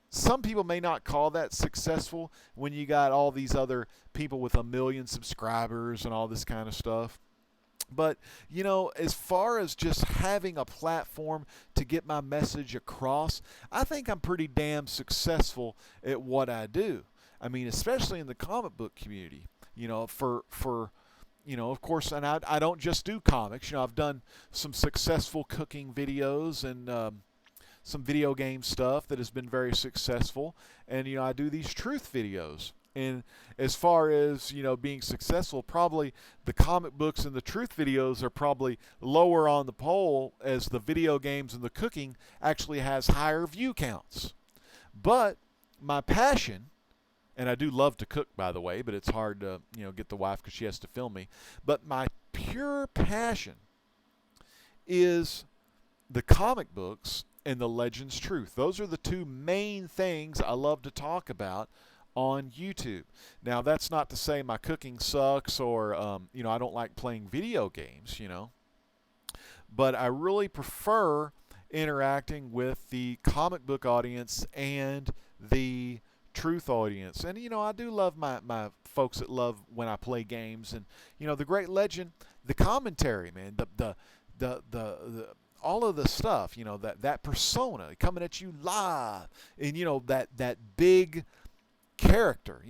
Speaker 1: some people may not call that successful when you got all these other people with 1 million subscribers and all this kind of stuff. But, as far as just having a platform to get my message across, I think I'm pretty damn successful at what I do. I mean, especially in the comic book community, for of course, and I don't just do comics. I've done some successful cooking videos and some video game stuff that has been very successful, and I do these truth videos. And as far as being successful, probably the comic books and the truth videos are probably lower on the poll, as the video games and the cooking actually has higher view counts. But my passion, and I do love to cook, by the way, but it's hard to get the wife because she has to film me, but my pure passion is the comic books and the Legends Truth. Those are the two main things I love to talk about on YouTube. Now, that's not to say my cooking sucks or, I don't like playing video games, but I really prefer interacting with the comic book audience and the truth audience. And, I do love my folks that love when I play games. And, the Great Legend, the commentary, man, the all of the stuff, that persona coming at you live, and that big character,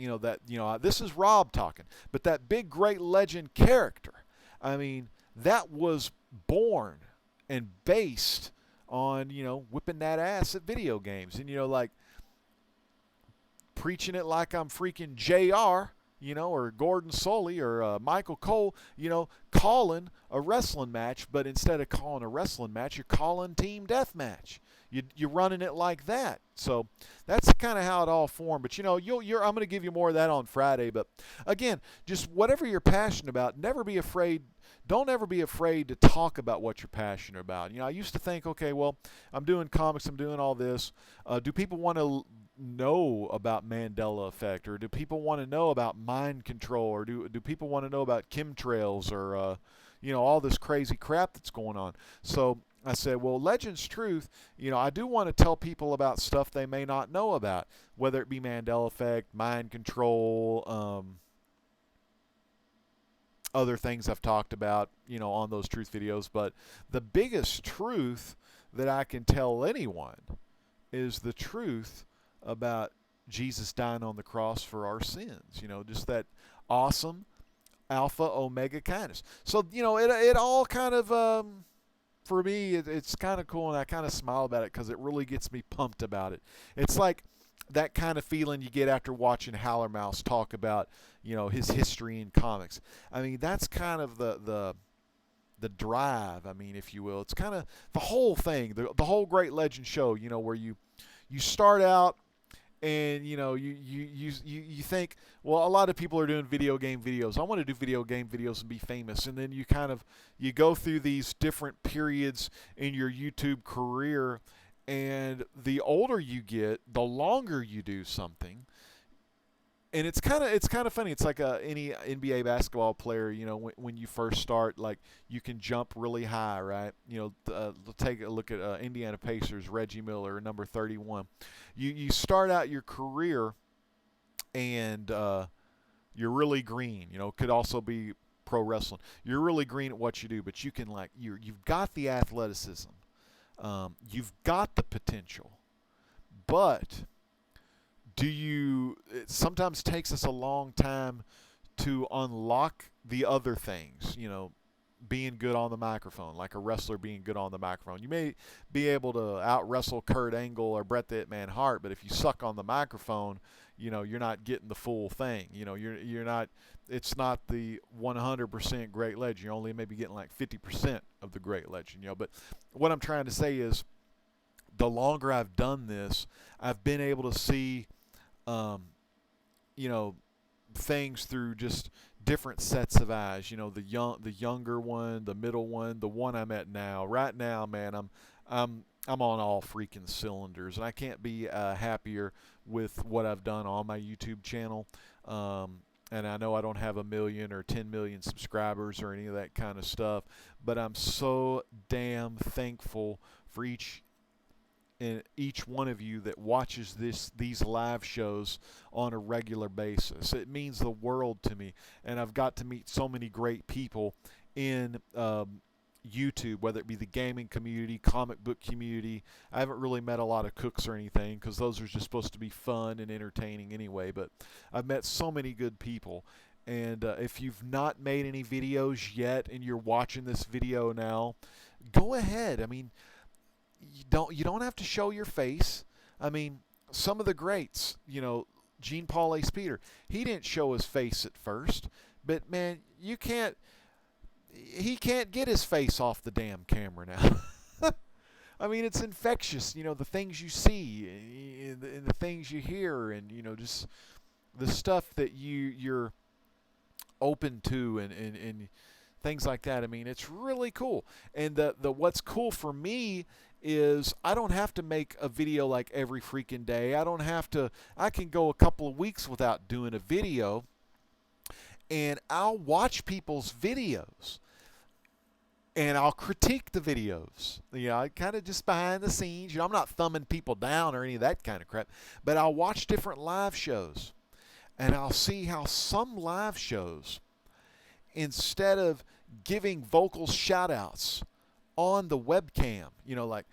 Speaker 1: this is Rob talking, but that big Great Legend character, I mean, that was born and based on, whipping that ass at video games. And, like preaching it like I'm freaking JR, or Gordon Soley or Michael Cole, calling a wrestling match, but instead of calling a wrestling match, you're calling team deathmatch. You're running it like that. So that's kind of how it all formed. But, I'm going to give you more of that on Friday. But, again, just whatever you're passionate about, never be afraid. Don't ever be afraid to talk about what you're passionate about. I used to think, okay, well, I'm doing comics, I'm doing all this. Do people want to know about Mandela effect, or do people want to know about mind control, or do people want to know about chemtrails, or all this crazy crap that's going on? So I said, well, Legends Truth, I do want to tell people about stuff they may not know about, whether it be Mandela effect, mind control, other things I've talked about, on those truth videos. But the biggest truth that I can tell anyone is the truth about Jesus dying on the cross for our sins. Just that awesome alpha omega kindness. So, it all kind of, for me, it's kind of cool, and I kind of smile about it because it really gets me pumped about it. It's like that kind of feeling you get after watching Hallermouse talk about, his history in comics. I mean, that's kind of the drive, if you will. It's kind of the whole thing, the whole Great Legend show, where you start out and, you think, well, a lot of people are doing video game videos. I want to do video game videos and be famous. And then you go through these different periods in your YouTube career, and the older you get, the longer you do something. And it's kind of funny. It's like any NBA basketball player, when you first start, like you can jump really high, right? Take a look at Indiana Pacers, Reggie Miller, number 31. You start out your career, and you're really green. Could also be pro wrestling. You're really green at what you do, but you can you've got the athleticism, you've got the potential, but it sometimes takes us a long time to unlock the other things, being good on the microphone, like a wrestler being good on the microphone. You may be able to out-wrestle Kurt Angle or Bret the Hitman Hart, but if you suck on the microphone, you're not getting the full thing. You're not, it's not the 100% Great Legend. You're only maybe getting like 50% of the Great Legend, But what I'm trying to say is, the longer I've done this, I've been able to see things through just different sets of eyes. The younger one, the middle one, the one I'm at now. Right now, man, I'm on all freaking cylinders, and I can't be happier with what I've done on my YouTube channel. And I know I don't have 1 million or 10 million subscribers or any of that kind of stuff, but I'm so damn thankful for each one of you that watches these live shows on a regular basis. It means the world to me, and I've got to meet so many great people in YouTube, whether it be the gaming community, comic book community. I haven't really met a lot of cooks or anything, because those are just supposed to be fun and entertaining anyway, but I've met so many good people. And if you've not made any videos yet and you're watching this video now, go ahead. You don't have to show your face. Some of the greats, Gene Paul Ace Peter, he didn't show his face at first, but man, he can't get his face off the damn camera now. It's infectious, the things you see and the things you hear, and just the stuff that you're open to, and things like that. It's really cool. And the what's cool for me is I don't have to make a video like every freaking day. I can go a couple of weeks without doing a video, and I'll watch people's videos, and I'll critique the videos. I kind of just behind the scenes. I'm not thumbing people down or any of that kind of crap, but I'll watch different live shows, and I'll see how some live shows, instead of giving vocal shout-outs on the webcam, like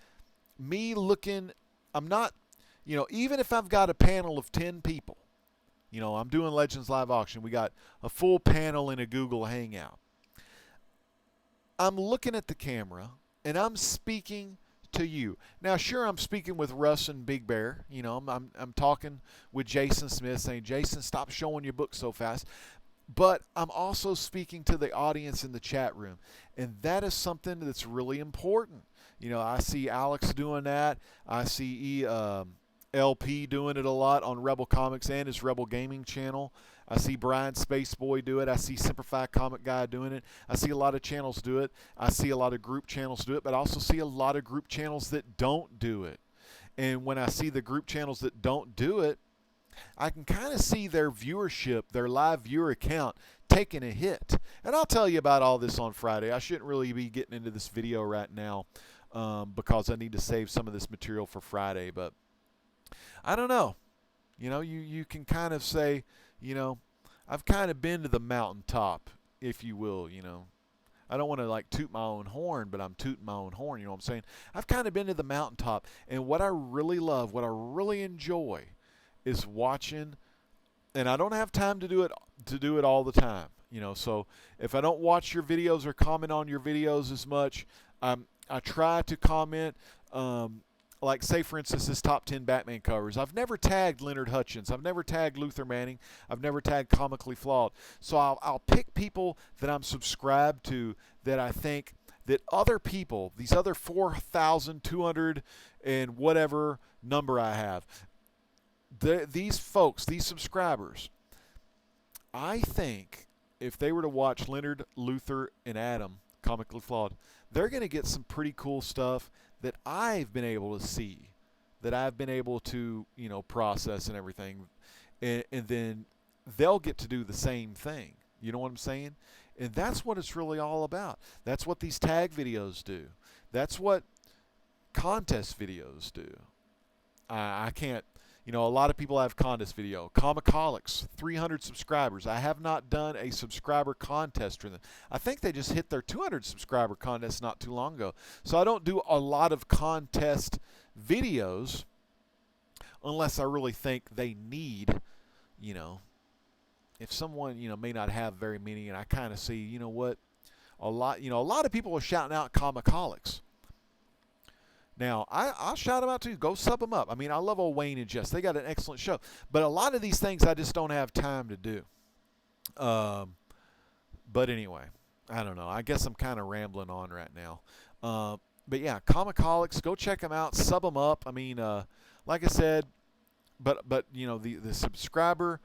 Speaker 1: me looking, I'm not, even if I've got a panel of 10 people, I'm doing Legends Live Auction, we got a full panel in a Google Hangout. I'm looking at the camera, and I'm speaking to you. Now, sure, I'm speaking with Russ and Big Bear. You know, I'm talking with Jason Smith, saying, Jason, stop showing your book so fast. But I'm also speaking to the audience in the chat room, and that is something that's really important. You know, I see Alex doing that. I see LP doing it a lot on Rebel Comics and his Rebel Gaming channel. I see Brian Spaceboy do it. I see Simplify Comic Guy doing it. I see a lot of channels do it. I see a lot of group channels do it, but I also see a lot of group channels that don't do it. And when I see the group channels that don't do it, I can kind of see their viewership, their live viewer count, taking a hit. And I'll tell you about all this on Friday. I shouldn't really be getting into this video right now because I need to save some of this material for Friday. But I don't know. You know, you can kind of say, you know, I've kind of been to the mountaintop, if you will, you know. I don't want to like toot my own horn, but I'm tooting my own horn, you know what I'm saying? I've kind of been to the mountaintop, and what I really love, what I really enjoy is watching, and I don't have time to do it all the time, you know. So if I don't watch your videos or comment on your videos as much, I try to comment. Like, say, for instance, this top 10 Batman covers. I've never tagged Leonard Hutchins. I've never tagged Luther Manning. I've never tagged Comically Flawed. So I'll pick people that I'm subscribed to that I think that other people, these other 4,200 and whatever number I have, these folks, these subscribers, I think if they were to watch Leonard, Luther, and Adam, Comically Flawed, they're going to get some pretty cool stuff that I've been able to see, that I've been able to, you know, process and everything. And then they'll get to do the same thing. You know what I'm saying? And that's what it's really all about. That's what these tag videos do. That's what contest videos do. I can't, you know, a lot of people have contest video. Comically's, 300 subscribers. I have not done a subscriber contest for them. I think they just hit their 200 subscriber contest not too long ago. So I don't do a lot of contest videos unless I really think they need, you know, if someone, you know, may not have very many, and I kind of see, you know what, a lot of people are shouting out Comically's. Now, I'll shout them out too. Go sub them up. I mean, I love old Wayne and Jess. They got an excellent show. But a lot of these things I just don't have time to do. But anyway, I don't know. I guess I'm kind of rambling on right now. But yeah, Comically's, go check them out. Sub them up. I mean, like I said, but you know, the subscriber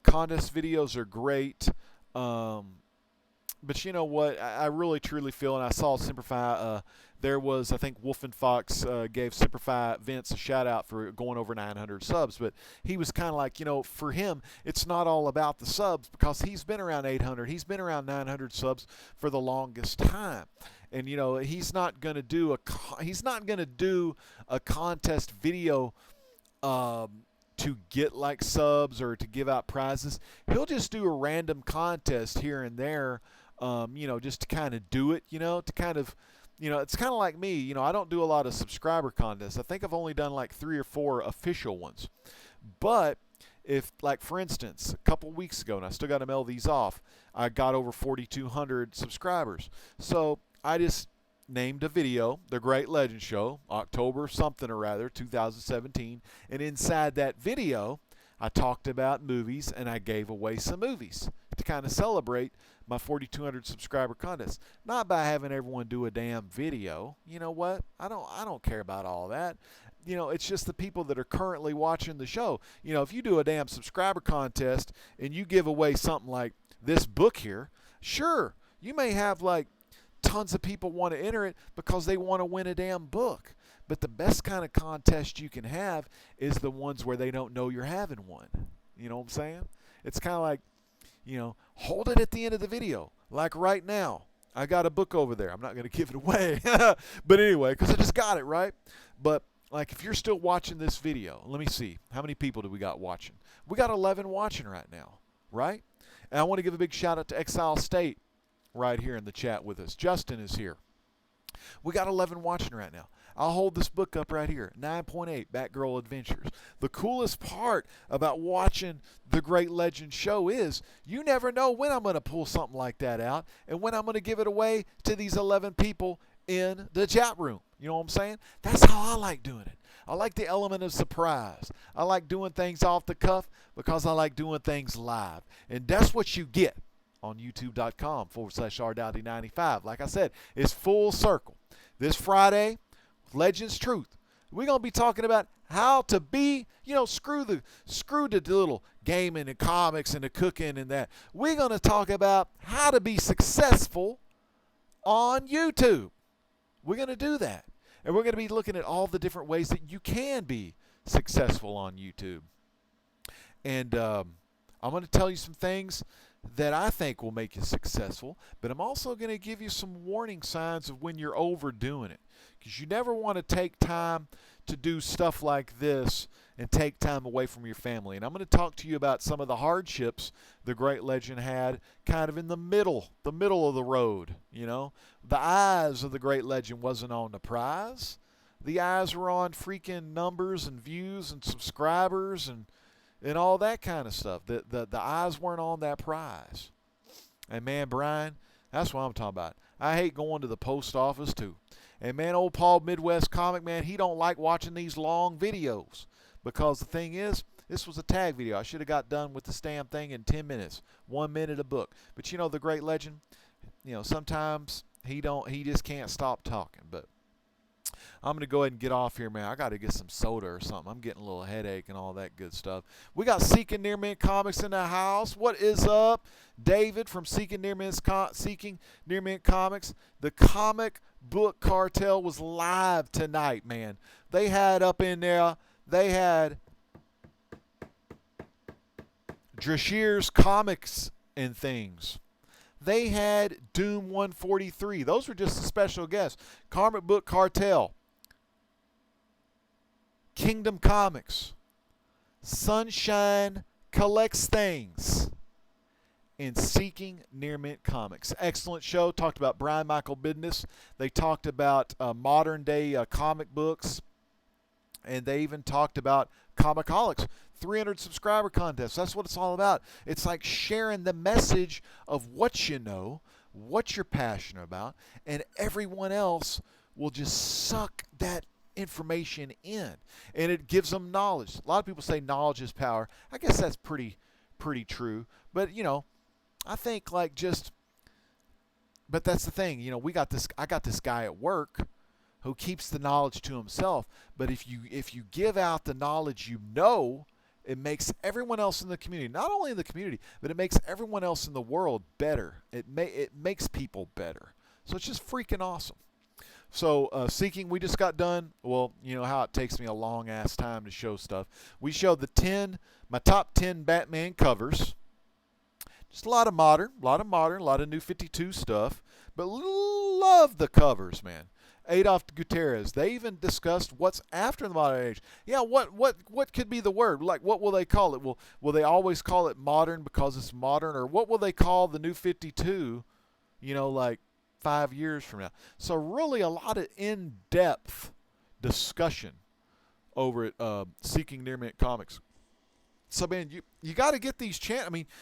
Speaker 1: contest videos are great. But you know what? I really truly feel, and I saw Simplify. There was, I think, Wolf and Fox gave Simplify Vince a shout out for going over 900 subs. But he was kind of like, you know, for him, it's not all about the subs because he's been around 800. He's been around 900 subs for the longest time. And you know, he's not going to do a contest video to get like subs or to give out prizes. He'll just do a random contest here and there. You know, just to kind of do it, you know, to kind of, you know, it's kind of like me, you know, I don't do a lot of subscriber contests. I think I've only done like 3 or 4 official ones. But if, like, for instance, a couple weeks ago, and I still got to mail these off, I got over 4,200 subscribers. So I just named a video, The Great Legend Show, October something or other, 2017. And inside that video, I talked about movies and I gave away some movies to kind of celebrate my 4,200 subscriber contest. Not by having everyone do a damn video. You know what? I don't care about all that. You know, it's just the people that are currently watching the show. You know, if you do a damn subscriber contest and you give away something like this book here, sure, you may have like tons of people want to enter it because they want to win a damn book. But the best kind of contest you can have is the ones where they don't know you're having one. You know what I'm saying? It's kind of like, you know, hold it at the end of the video. Like right now, I got a book over there. I'm not going to give it away. But anyway, because I just got it, right? But like if you're still watching this video, let me see. How many people do we got watching? We got 11 watching right now, right? And I want to give a big shout out to Exile State right here in the chat with us. Justin is here. We got 11 watching right now. I'll hold this book up right here, 9.8, Batgirl Adventures. The coolest part about watching The Great Legend Show is you never know when I'm going to pull something like that out and when I'm going to give it away to these 11 people in the chat room. You know what I'm saying? That's how I like doing it. I like the element of surprise. I like doing things off the cuff because I like doing things live. And that's what you get on youtube.com/rdowdy95. Like I said, it's full circle. This Friday, Legends Truth, we're going to be talking about how to be, screw the little gaming and comics and the cooking and that. We're going to talk about how to be successful on YouTube. We're going to do that. And we're going to be looking at all the different ways that you can be successful on YouTube. And I'm going to tell you some things that I think will make you successful, but I'm also going to give you some warning signs of when you're overdoing it, because you never want to take time to do stuff like this and take time away from your family. And I'm going to talk to you about some of the hardships the great legend had kind of in the middle of the road. The eyes of the great legend wasn't on the prize. The eyes were on freaking numbers and views and subscribers and all that kind of stuff. The eyes weren't on that prize. And man, Brian, that's what I'm talking about. I hate going to the post office too. And man, old Paul Midwest Comic, man, he don't like watching these long videos, because the thing is, this was a tag video. I should have got done with this damn thing in 10 minutes, 1 minute a book. But the great legend, sometimes he just can't stop talking. But I'm going to go ahead and get off here, man. I got to get some soda or something. I'm getting a little headache and all that good stuff. We got Seeking Near Mint Comics in the house. What is up? David from Seeking Near Mint Comics. The comic book cartel was live tonight, man. They had up in there, they had Drashir's Comics and things. They had Doom 143. Those were just a special guests. Comic Book Cartel, Kingdom Comics, Sunshine Collects Things, and Seeking Near Mint Comics. Excellent show. Talked about Brian Michael Bendis. They talked about modern day comic books. And they even talked about Comicaholics, 300 subscriber contest. That's what it's all about. It's like sharing the message of what you know, what you're passionate about, and everyone else will just suck that information in. And it gives them knowledge. A lot of people say knowledge is power. I guess that's pretty true. But, I think but that's the thing. I got this guy at work who keeps the knowledge to himself. But if you give out the knowledge, it makes everyone else in the community, not only in the community, but it makes everyone else in the world better. It makes people better. So it's just freaking awesome. So Seeking, we just got done. Well, you know how it takes me a long ass time to show stuff. We showed my top 10 Batman covers. Just a lot of modern, a lot of New 52 stuff. But love the covers, man. Adolf Gutierrez. They even discussed what's after the modern age. Yeah, what could be the word? Like, what will they call it? Will they always call it modern because it's modern? Or what will they call the New 52, like 5 years from now? So really a lot of in-depth discussion over at Seeking Near Mint Comics. So, man, you got to get these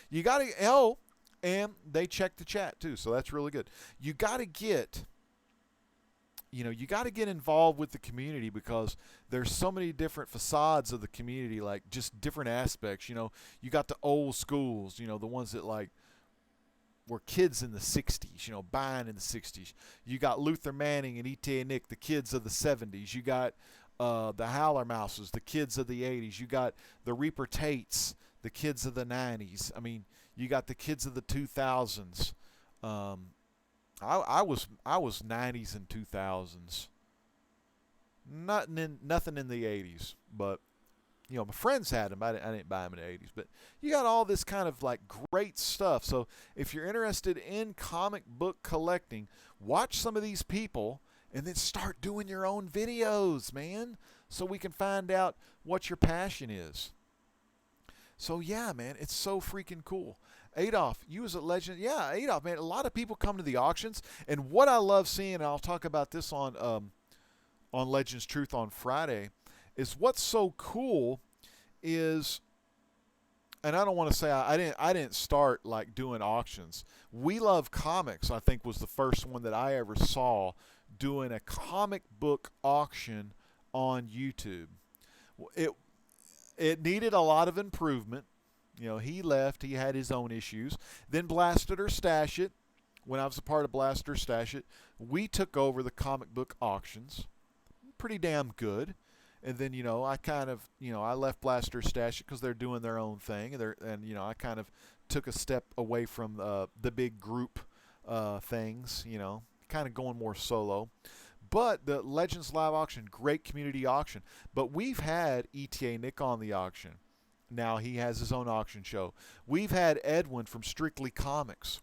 Speaker 1: you got to, and they check the chat too, so that's really good. You got to get involved with the community, because there's so many different facades of the community, like just different aspects. You got the old schools, the ones that were kids in the 60s, buying in the 60s. You got Luther Manning and E.T. and Nick, the kids of the 70s. You got the Howler Mouses, the kids of the 80s. You got the Reaper Tates, the kids of the 90s. You got the kids of the 2000s. I was 90s and 2000s. Nothing in the 80s, but my friends had them. I didn't buy them in the 80s, but you got all this kind of great stuff. So if you're interested in comic book collecting, watch some of these people and then start doing your own videos, man, so we can find out what your passion is. So yeah, man, it's so freaking cool. Adolf, you was a legend. Yeah, Adolf, man, a lot of people come to the auctions, and what I love seeing, and I'll talk about this on Legends Truth on Friday, is what's so cool is and I don't want to say I didn't start like doing auctions. We Love Comics, I think, was the first one that I ever saw doing a comic book auction on YouTube. It it needed a lot of improvement. You know, he left. He had his own issues. Then Blast It or Stash It. When I was a part of Blast It or Stash It, we took over the comic book auctions. Pretty damn good. And then, you know, I kind of, you know, I left Blast It or Stash It because they're doing their own thing. And, you know, I kind of took a step away from the big group things, you know, kind of going more solo. But the Legends Live auction, great community auction. But we've had ETA Nick on the auction. Now he has his own auction show. We've had Edwin from Strictly Comics.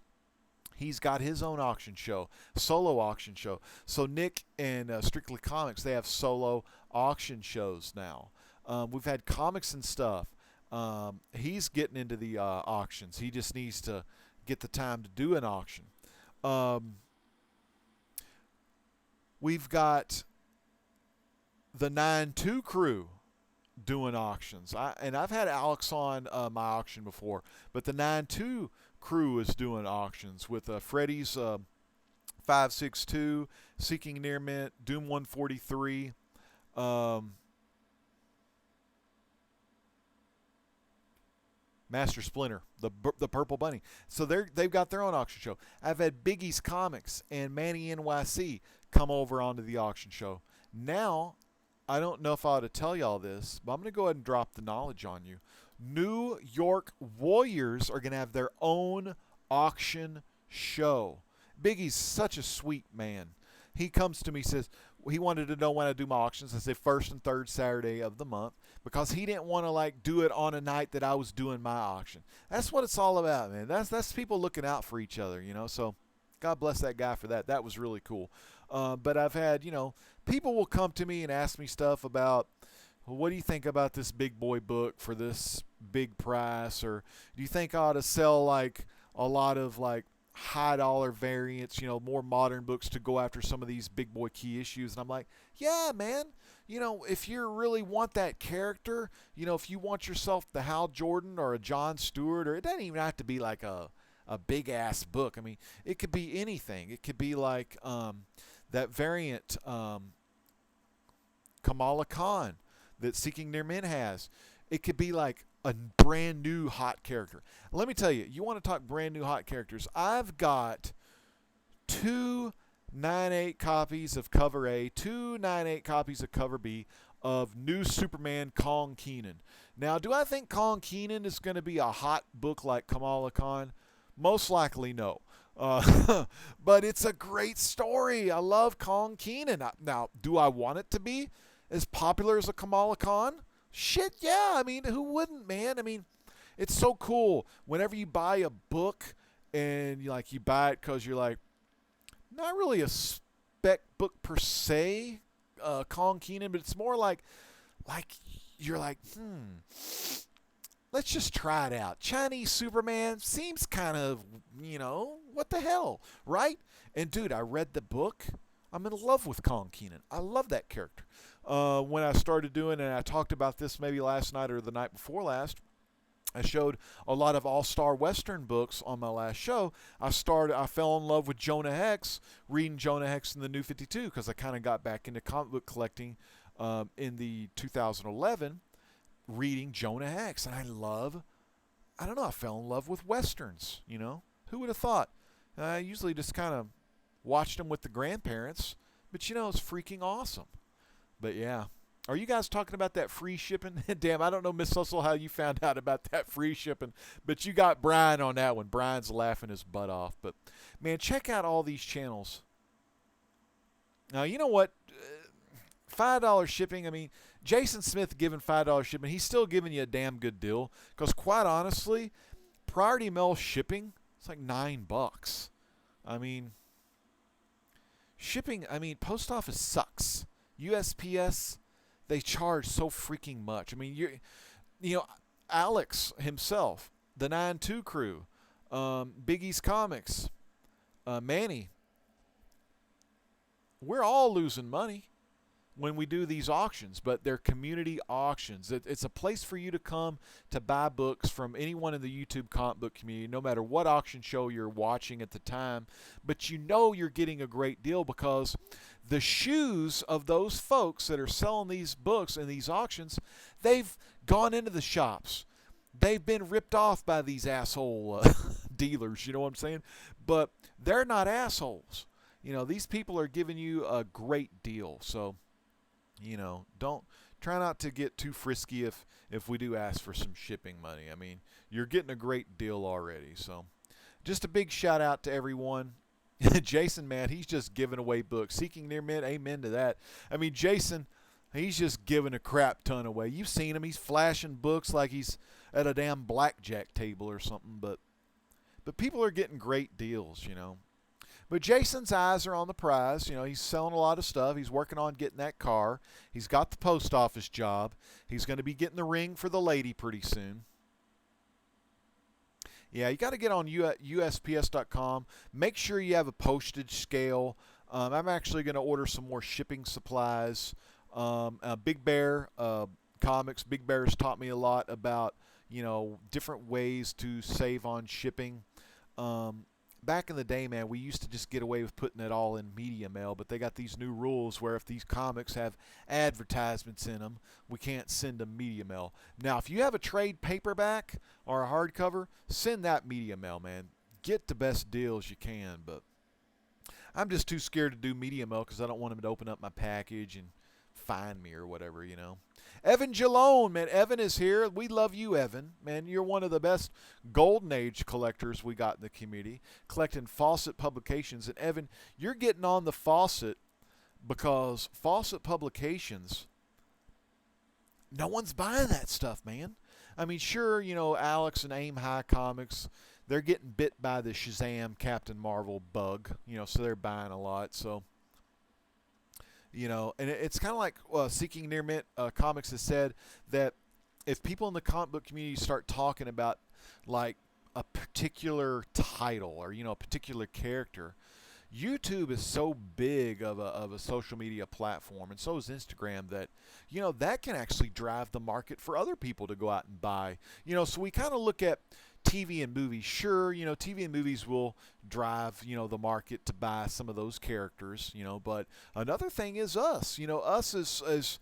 Speaker 1: He's got his own auction show, solo auction show. So Nick and Strictly Comics, they have solo auction shows now. We've had Comics and Stuff. He's getting into the auctions. He just needs to get the time to do an auction. We've got the 9-2 crew doing auctions. I've had Alex on my auction before, but the 9-2 crew is doing auctions with Freddy's 562, Seeking Near Mint, Doom 143, Master Splinter, the Purple Bunny. So they've got their own auction show. I've had Biggie's Comics and Manny NYC come over onto the auction show. Now, I don't know if I ought to tell y'all this, but I'm going to go ahead and drop the knowledge on you. New York Warriors are going to have their own auction show. Biggie's such a sweet man. He comes to me, says he wanted to know when I do my auctions. I say first and third Saturday of the month, because he didn't want to like do it on a night that I was doing my auction. That's what it's all about, man. That's people looking out for each other, you know. So God bless that guy for that. That was really cool. But I've had, you know, people will come to me and ask me stuff about, well, what do you think about this big boy book for this big price? Or do you think I ought to sell like a lot of like high dollar variants, you know, more modern books to go after some of these big boy key issues? And I'm like, yeah, man, you know, if you really want that character, you know, if you want yourself the Hal Jordan or a John Stewart, or it doesn't even have to be like a big ass book. I mean, it could be anything. It could be like that variant Kamala Khan that Seeking Near Men has. It could be like a brand new hot character. Let me tell you, you want to talk brand new hot characters? I've got 2 9/8 copies of cover A, 2 9/8 copies of cover B of New Superman Kong Keenan. Now, do I think Kong Keenan is going to be a hot book like Kamala Khan? Most likely no. But it's a great story. I love Kong Keenan. Now, do I want it to be as popular as a Kamala Khan? Shit, yeah. I mean, who wouldn't, man? I mean, it's so cool. Whenever you buy a book and you buy it because you're like, not really a spec book per se, Kong Keenan, but it's more like you're like, let's just try it out. Chinese Superman seems kind of, you know, what the hell, right? And dude, I read the book. I'm in love with Kong Keenan. I love that character. When I started doing, and I talked about this maybe last night or the night before last, I showed a lot of all-star Western books on my last show. I fell in love with Jonah Hex, reading Jonah Hex in the New 52, because I kind of got back into comic book collecting in the 2011, reading Jonah Hex. And I fell in love with Westerns, you know. Who would have thought? I usually just kind of watched them with the grandparents, but you know, it's freaking awesome. But yeah. Are you guys talking about that free shipping? Damn, I don't know, Miss Hustle, how you found out about that free shipping, but you got Brian on that one. Brian's laughing his butt off. But, man, check out all these channels. Now, you know what? $5 shipping, I mean, Jason Smith giving $5 shipping, he's still giving you a damn good deal. Because, quite honestly, Priority Mail shipping, it's like $9. I mean, shipping, post office sucks. USPS, they charge so freaking much. I mean, you know, Alex himself, the 9-2 crew, Biggie's Comics, Manny, we're all losing money. when we do these auctions, but they're community auctions. It's a place for you to come to buy books from anyone in the YouTube comic book community, no matter what auction show you're watching at the time. But you know you're getting a great deal because the shoes of those folks that are selling these books in these auctions, they've gone into the shops. They've been ripped off by these asshole dealers, you know what I'm saying? But they're not assholes. You know, these people are giving you a great deal. So, you know, don't try not to get too frisky if we do ask for some shipping money. I mean, you're getting a great deal already. So, just a big shout out to everyone. Jason, man, he's just giving away books. Seeking Near Mint, amen to that. I mean, Jason, he's just giving a crap ton away. You've seen him. He's flashing books like he's at a damn blackjack table or something. But people are getting great deals, you know. But Jason's eyes are on the prize. You know, he's selling a lot of stuff. He's working on getting that car. He's got the post office job. He's going to be getting the ring for the lady pretty soon. Yeah, you got to get on USPS.com. Make sure you have a postage scale. I'm actually going to order some more shipping supplies. Big Bear Comics. Big Bear has taught me a lot about, you know, different ways to save on shipping. Back in the day, man, we used to just get away with putting it all in media mail, but they got these new rules where if these comics have advertisements in them, we can't send them media mail. Now, if you have a trade paperback or a hardcover, send that media mail, man. Get the best deals you can, but I'm just too scared to do media mail because I don't want them to open up my package and find me or whatever, you know. Evan Jalone, man. Evan is here. We love you, Evan. Man, you're one of the best golden age collectors we got in the community, collecting Fawcett publications. And Evan, you're getting on the Fawcett because Fawcett publications, no one's buying that stuff, man. I mean, sure, you know, Alex and Aim High Comics, they're getting bit by the Shazam Captain Marvel bug, you know, so they're buying a lot. So, you know, and it's kind of like Seeking Near Mint Comics has said that if people in the comic book community start talking about like a particular title or, you know, a particular character, YouTube is so big of a social media platform, and so is Instagram, that, you know, that can actually drive the market for other people to go out and buy. You know, so we kind of look at TV and movies. Sure, you know, TV and movies will drive, you know, the market to buy some of those characters, you know, but another thing is us. You know, us as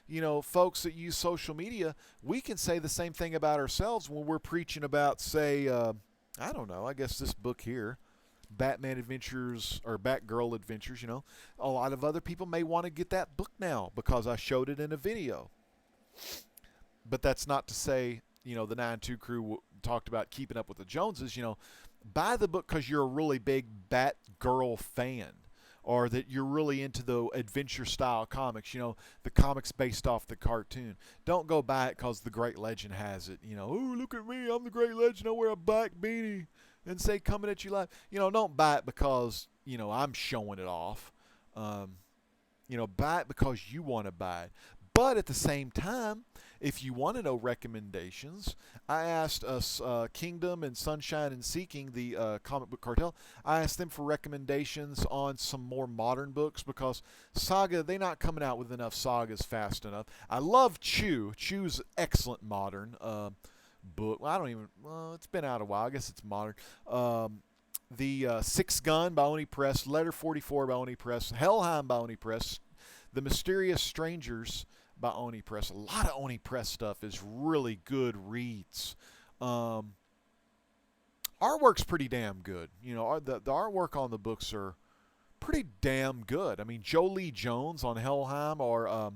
Speaker 1: you know, folks that use social media, we can say the same thing about ourselves when we're preaching about, say, I don't know, I guess this book here, Batman Adventures or Batgirl Adventures. You know, a lot of other people may want to get that book now because I showed it in a video. But that's not to say, you know, the 9-2 crew talked about keeping up with the Joneses. You know, buy the book because you're a really big Batgirl fan, or that you're really into the adventure style comics, you know, the comics based off the cartoon. Don't go buy it because the Great Legend has it. You know, oh, look at me, I'm the Great Legend, I wear a black beanie and say coming at you live. You know, don't buy it because, you know, I'm showing it off. You know, buy it because you want to buy it. But at the same time, if you want to know recommendations, I asked us, Kingdom and Sunshine and Seeking, the comic book cartel, I asked them for recommendations on some more modern books because Saga, they're not coming out with enough sagas fast enough. I love Chew. Chew's excellent modern book. Well, I don't even, well, it's been out a while. I guess it's modern. The Six Gun by Oni Press, Letter 44 by Oni Press, Helheim by Oni Press, The Mysterious Strangers by Oni Press. A lot of Oni Press stuff is really good reads. Artwork's pretty damn good. You know, the artwork on the books are pretty damn good. I mean, Joe Lee Jones on Helheim, or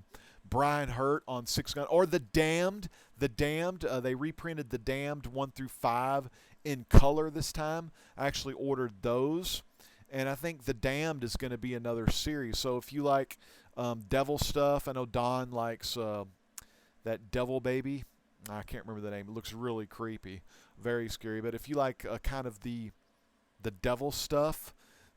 Speaker 1: Brian Hurt on Six Gun, or The Damned. The Damned, they reprinted The Damned 1 through 5 in color this time. I actually ordered those, and I think The Damned is going to be another series. So if you like devil stuff, I know Don likes that Devil Baby. I can't remember the name. It looks really creepy, very scary. But if you like kind of the devil stuff,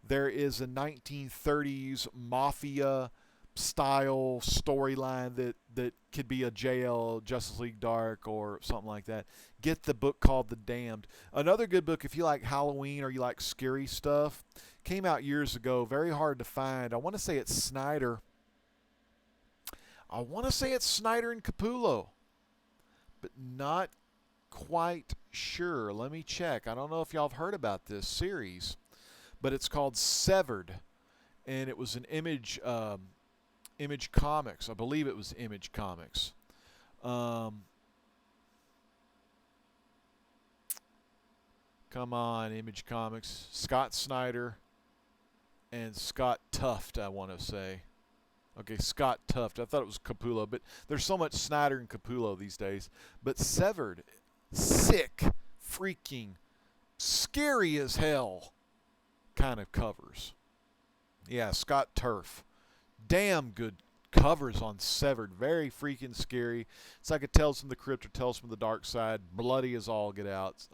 Speaker 1: there is a 1930s mafia style storyline that could be a JL, Justice League Dark, or something like that. Get the book called The Damned. Another good book if you like Halloween or you like scary stuff. Came out years ago, very hard to find. I want to say it's Snyder. I want to say it's Snyder and Capullo, but not quite sure. Let me check. I don't know if y'all have heard about this series, but it's called Severed, and it was an Image Comics. I believe it was Image Comics. Come on, Image Comics. Scott Snyder and Scott Tuft, I want to say. Okay, Scott Tuft. I thought it was Capullo, but there's so much Snyder and Capullo these days. But Severed, sick, freaking, scary as hell kind of covers. Yeah, Scott Turf. Damn good covers on Severed. Very freaking scary. It's like a Tales from the Crypt or Tales from the Dark Side. Bloody as all get out.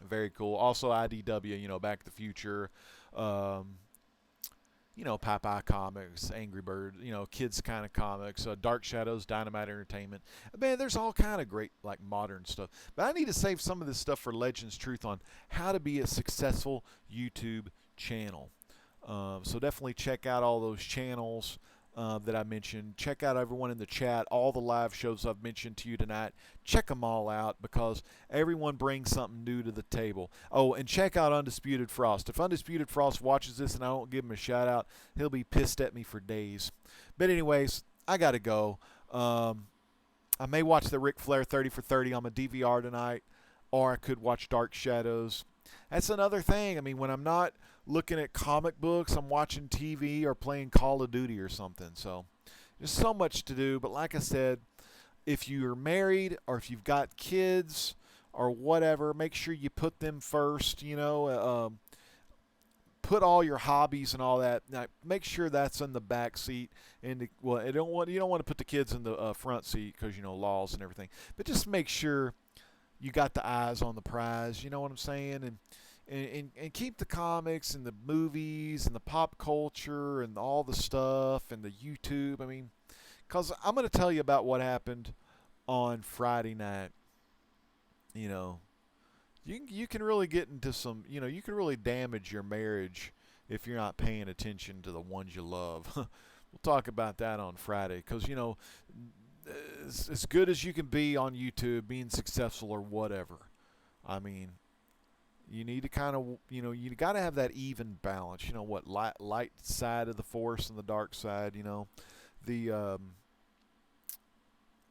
Speaker 1: Very cool. Also IDW, Back to the Future. Popeye Comics, Angry Bird, kids kind of comics, Dark Shadows, Dynamite Entertainment. Man, there's all kind of great, modern stuff. But I need to save some of this stuff for Legends Truth on how to be a successful YouTube channel. So definitely check out all those channels that I mentioned. Check out everyone in the chat, all the live shows I've mentioned to you tonight. Check them all out because everyone brings something new to the table. Oh, and check out Undisputed Frost. If Undisputed Frost watches this and I don't give him a shout out, he'll be pissed at me for days. But anyways, I got to go. I may watch the Ric Flair 30 for 30 on my DVR tonight, or I could watch Dark Shadows. That's another thing. I mean, when I'm not looking at comic books, I'm watching TV or playing Call of Duty or something. So there's so much to do. But like I said, if you're married or if you've got kids or whatever, make sure you put them first. Put all your hobbies and all that. Now, make sure that's in the back seat. And you don't want to put the kids in the front seat because laws and everything. But just make sure you got the eyes on the prize. You know what I'm saying? And keep the comics and the movies and the pop culture and all the stuff and the YouTube. I mean, because I'm going to tell you about what happened on Friday night. You can really get into some, you can really damage your marriage if you're not paying attention to the ones you love. We'll talk about that on Friday because, as good as you can be on YouTube, being successful or whatever, I mean, you need to kind of, you got to have that even balance. Light side of the force and the dark side, the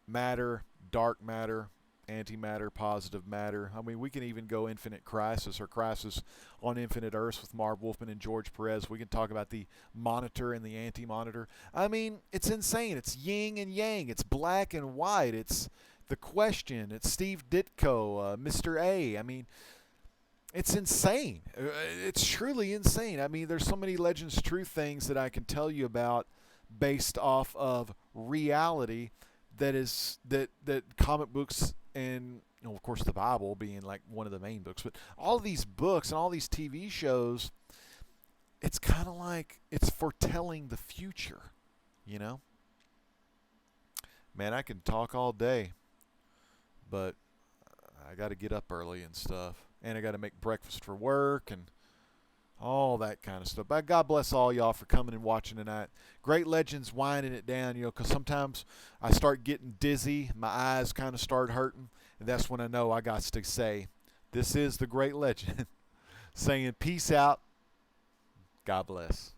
Speaker 1: matter, dark matter, antimatter, positive matter. I mean, we can even go Infinite Crisis or Crisis on Infinite Earths with Marv Wolfman and George Perez. We can talk about the monitor and the anti-monitor. I mean, it's insane. It's yin and yang. It's black and white. It's The Question. It's Steve Ditko, Mr. A. I mean, it's insane. It's truly insane. I mean, there's so many Legends Truth things that I can tell you about based off of reality that comic books and of course the Bible being like one of the main books, but all these books and all these TV shows, it's kind of like it's foretelling the future, Man, I can talk all day, but I got to get up early and stuff, and I got to make breakfast for work and all that kind of stuff. But God bless all y'all for coming and watching tonight. Great Legends winding it down, because sometimes I start getting dizzy. My eyes kind of start hurting. And that's when I know I got to say, this is the Great Legend saying peace out. God bless.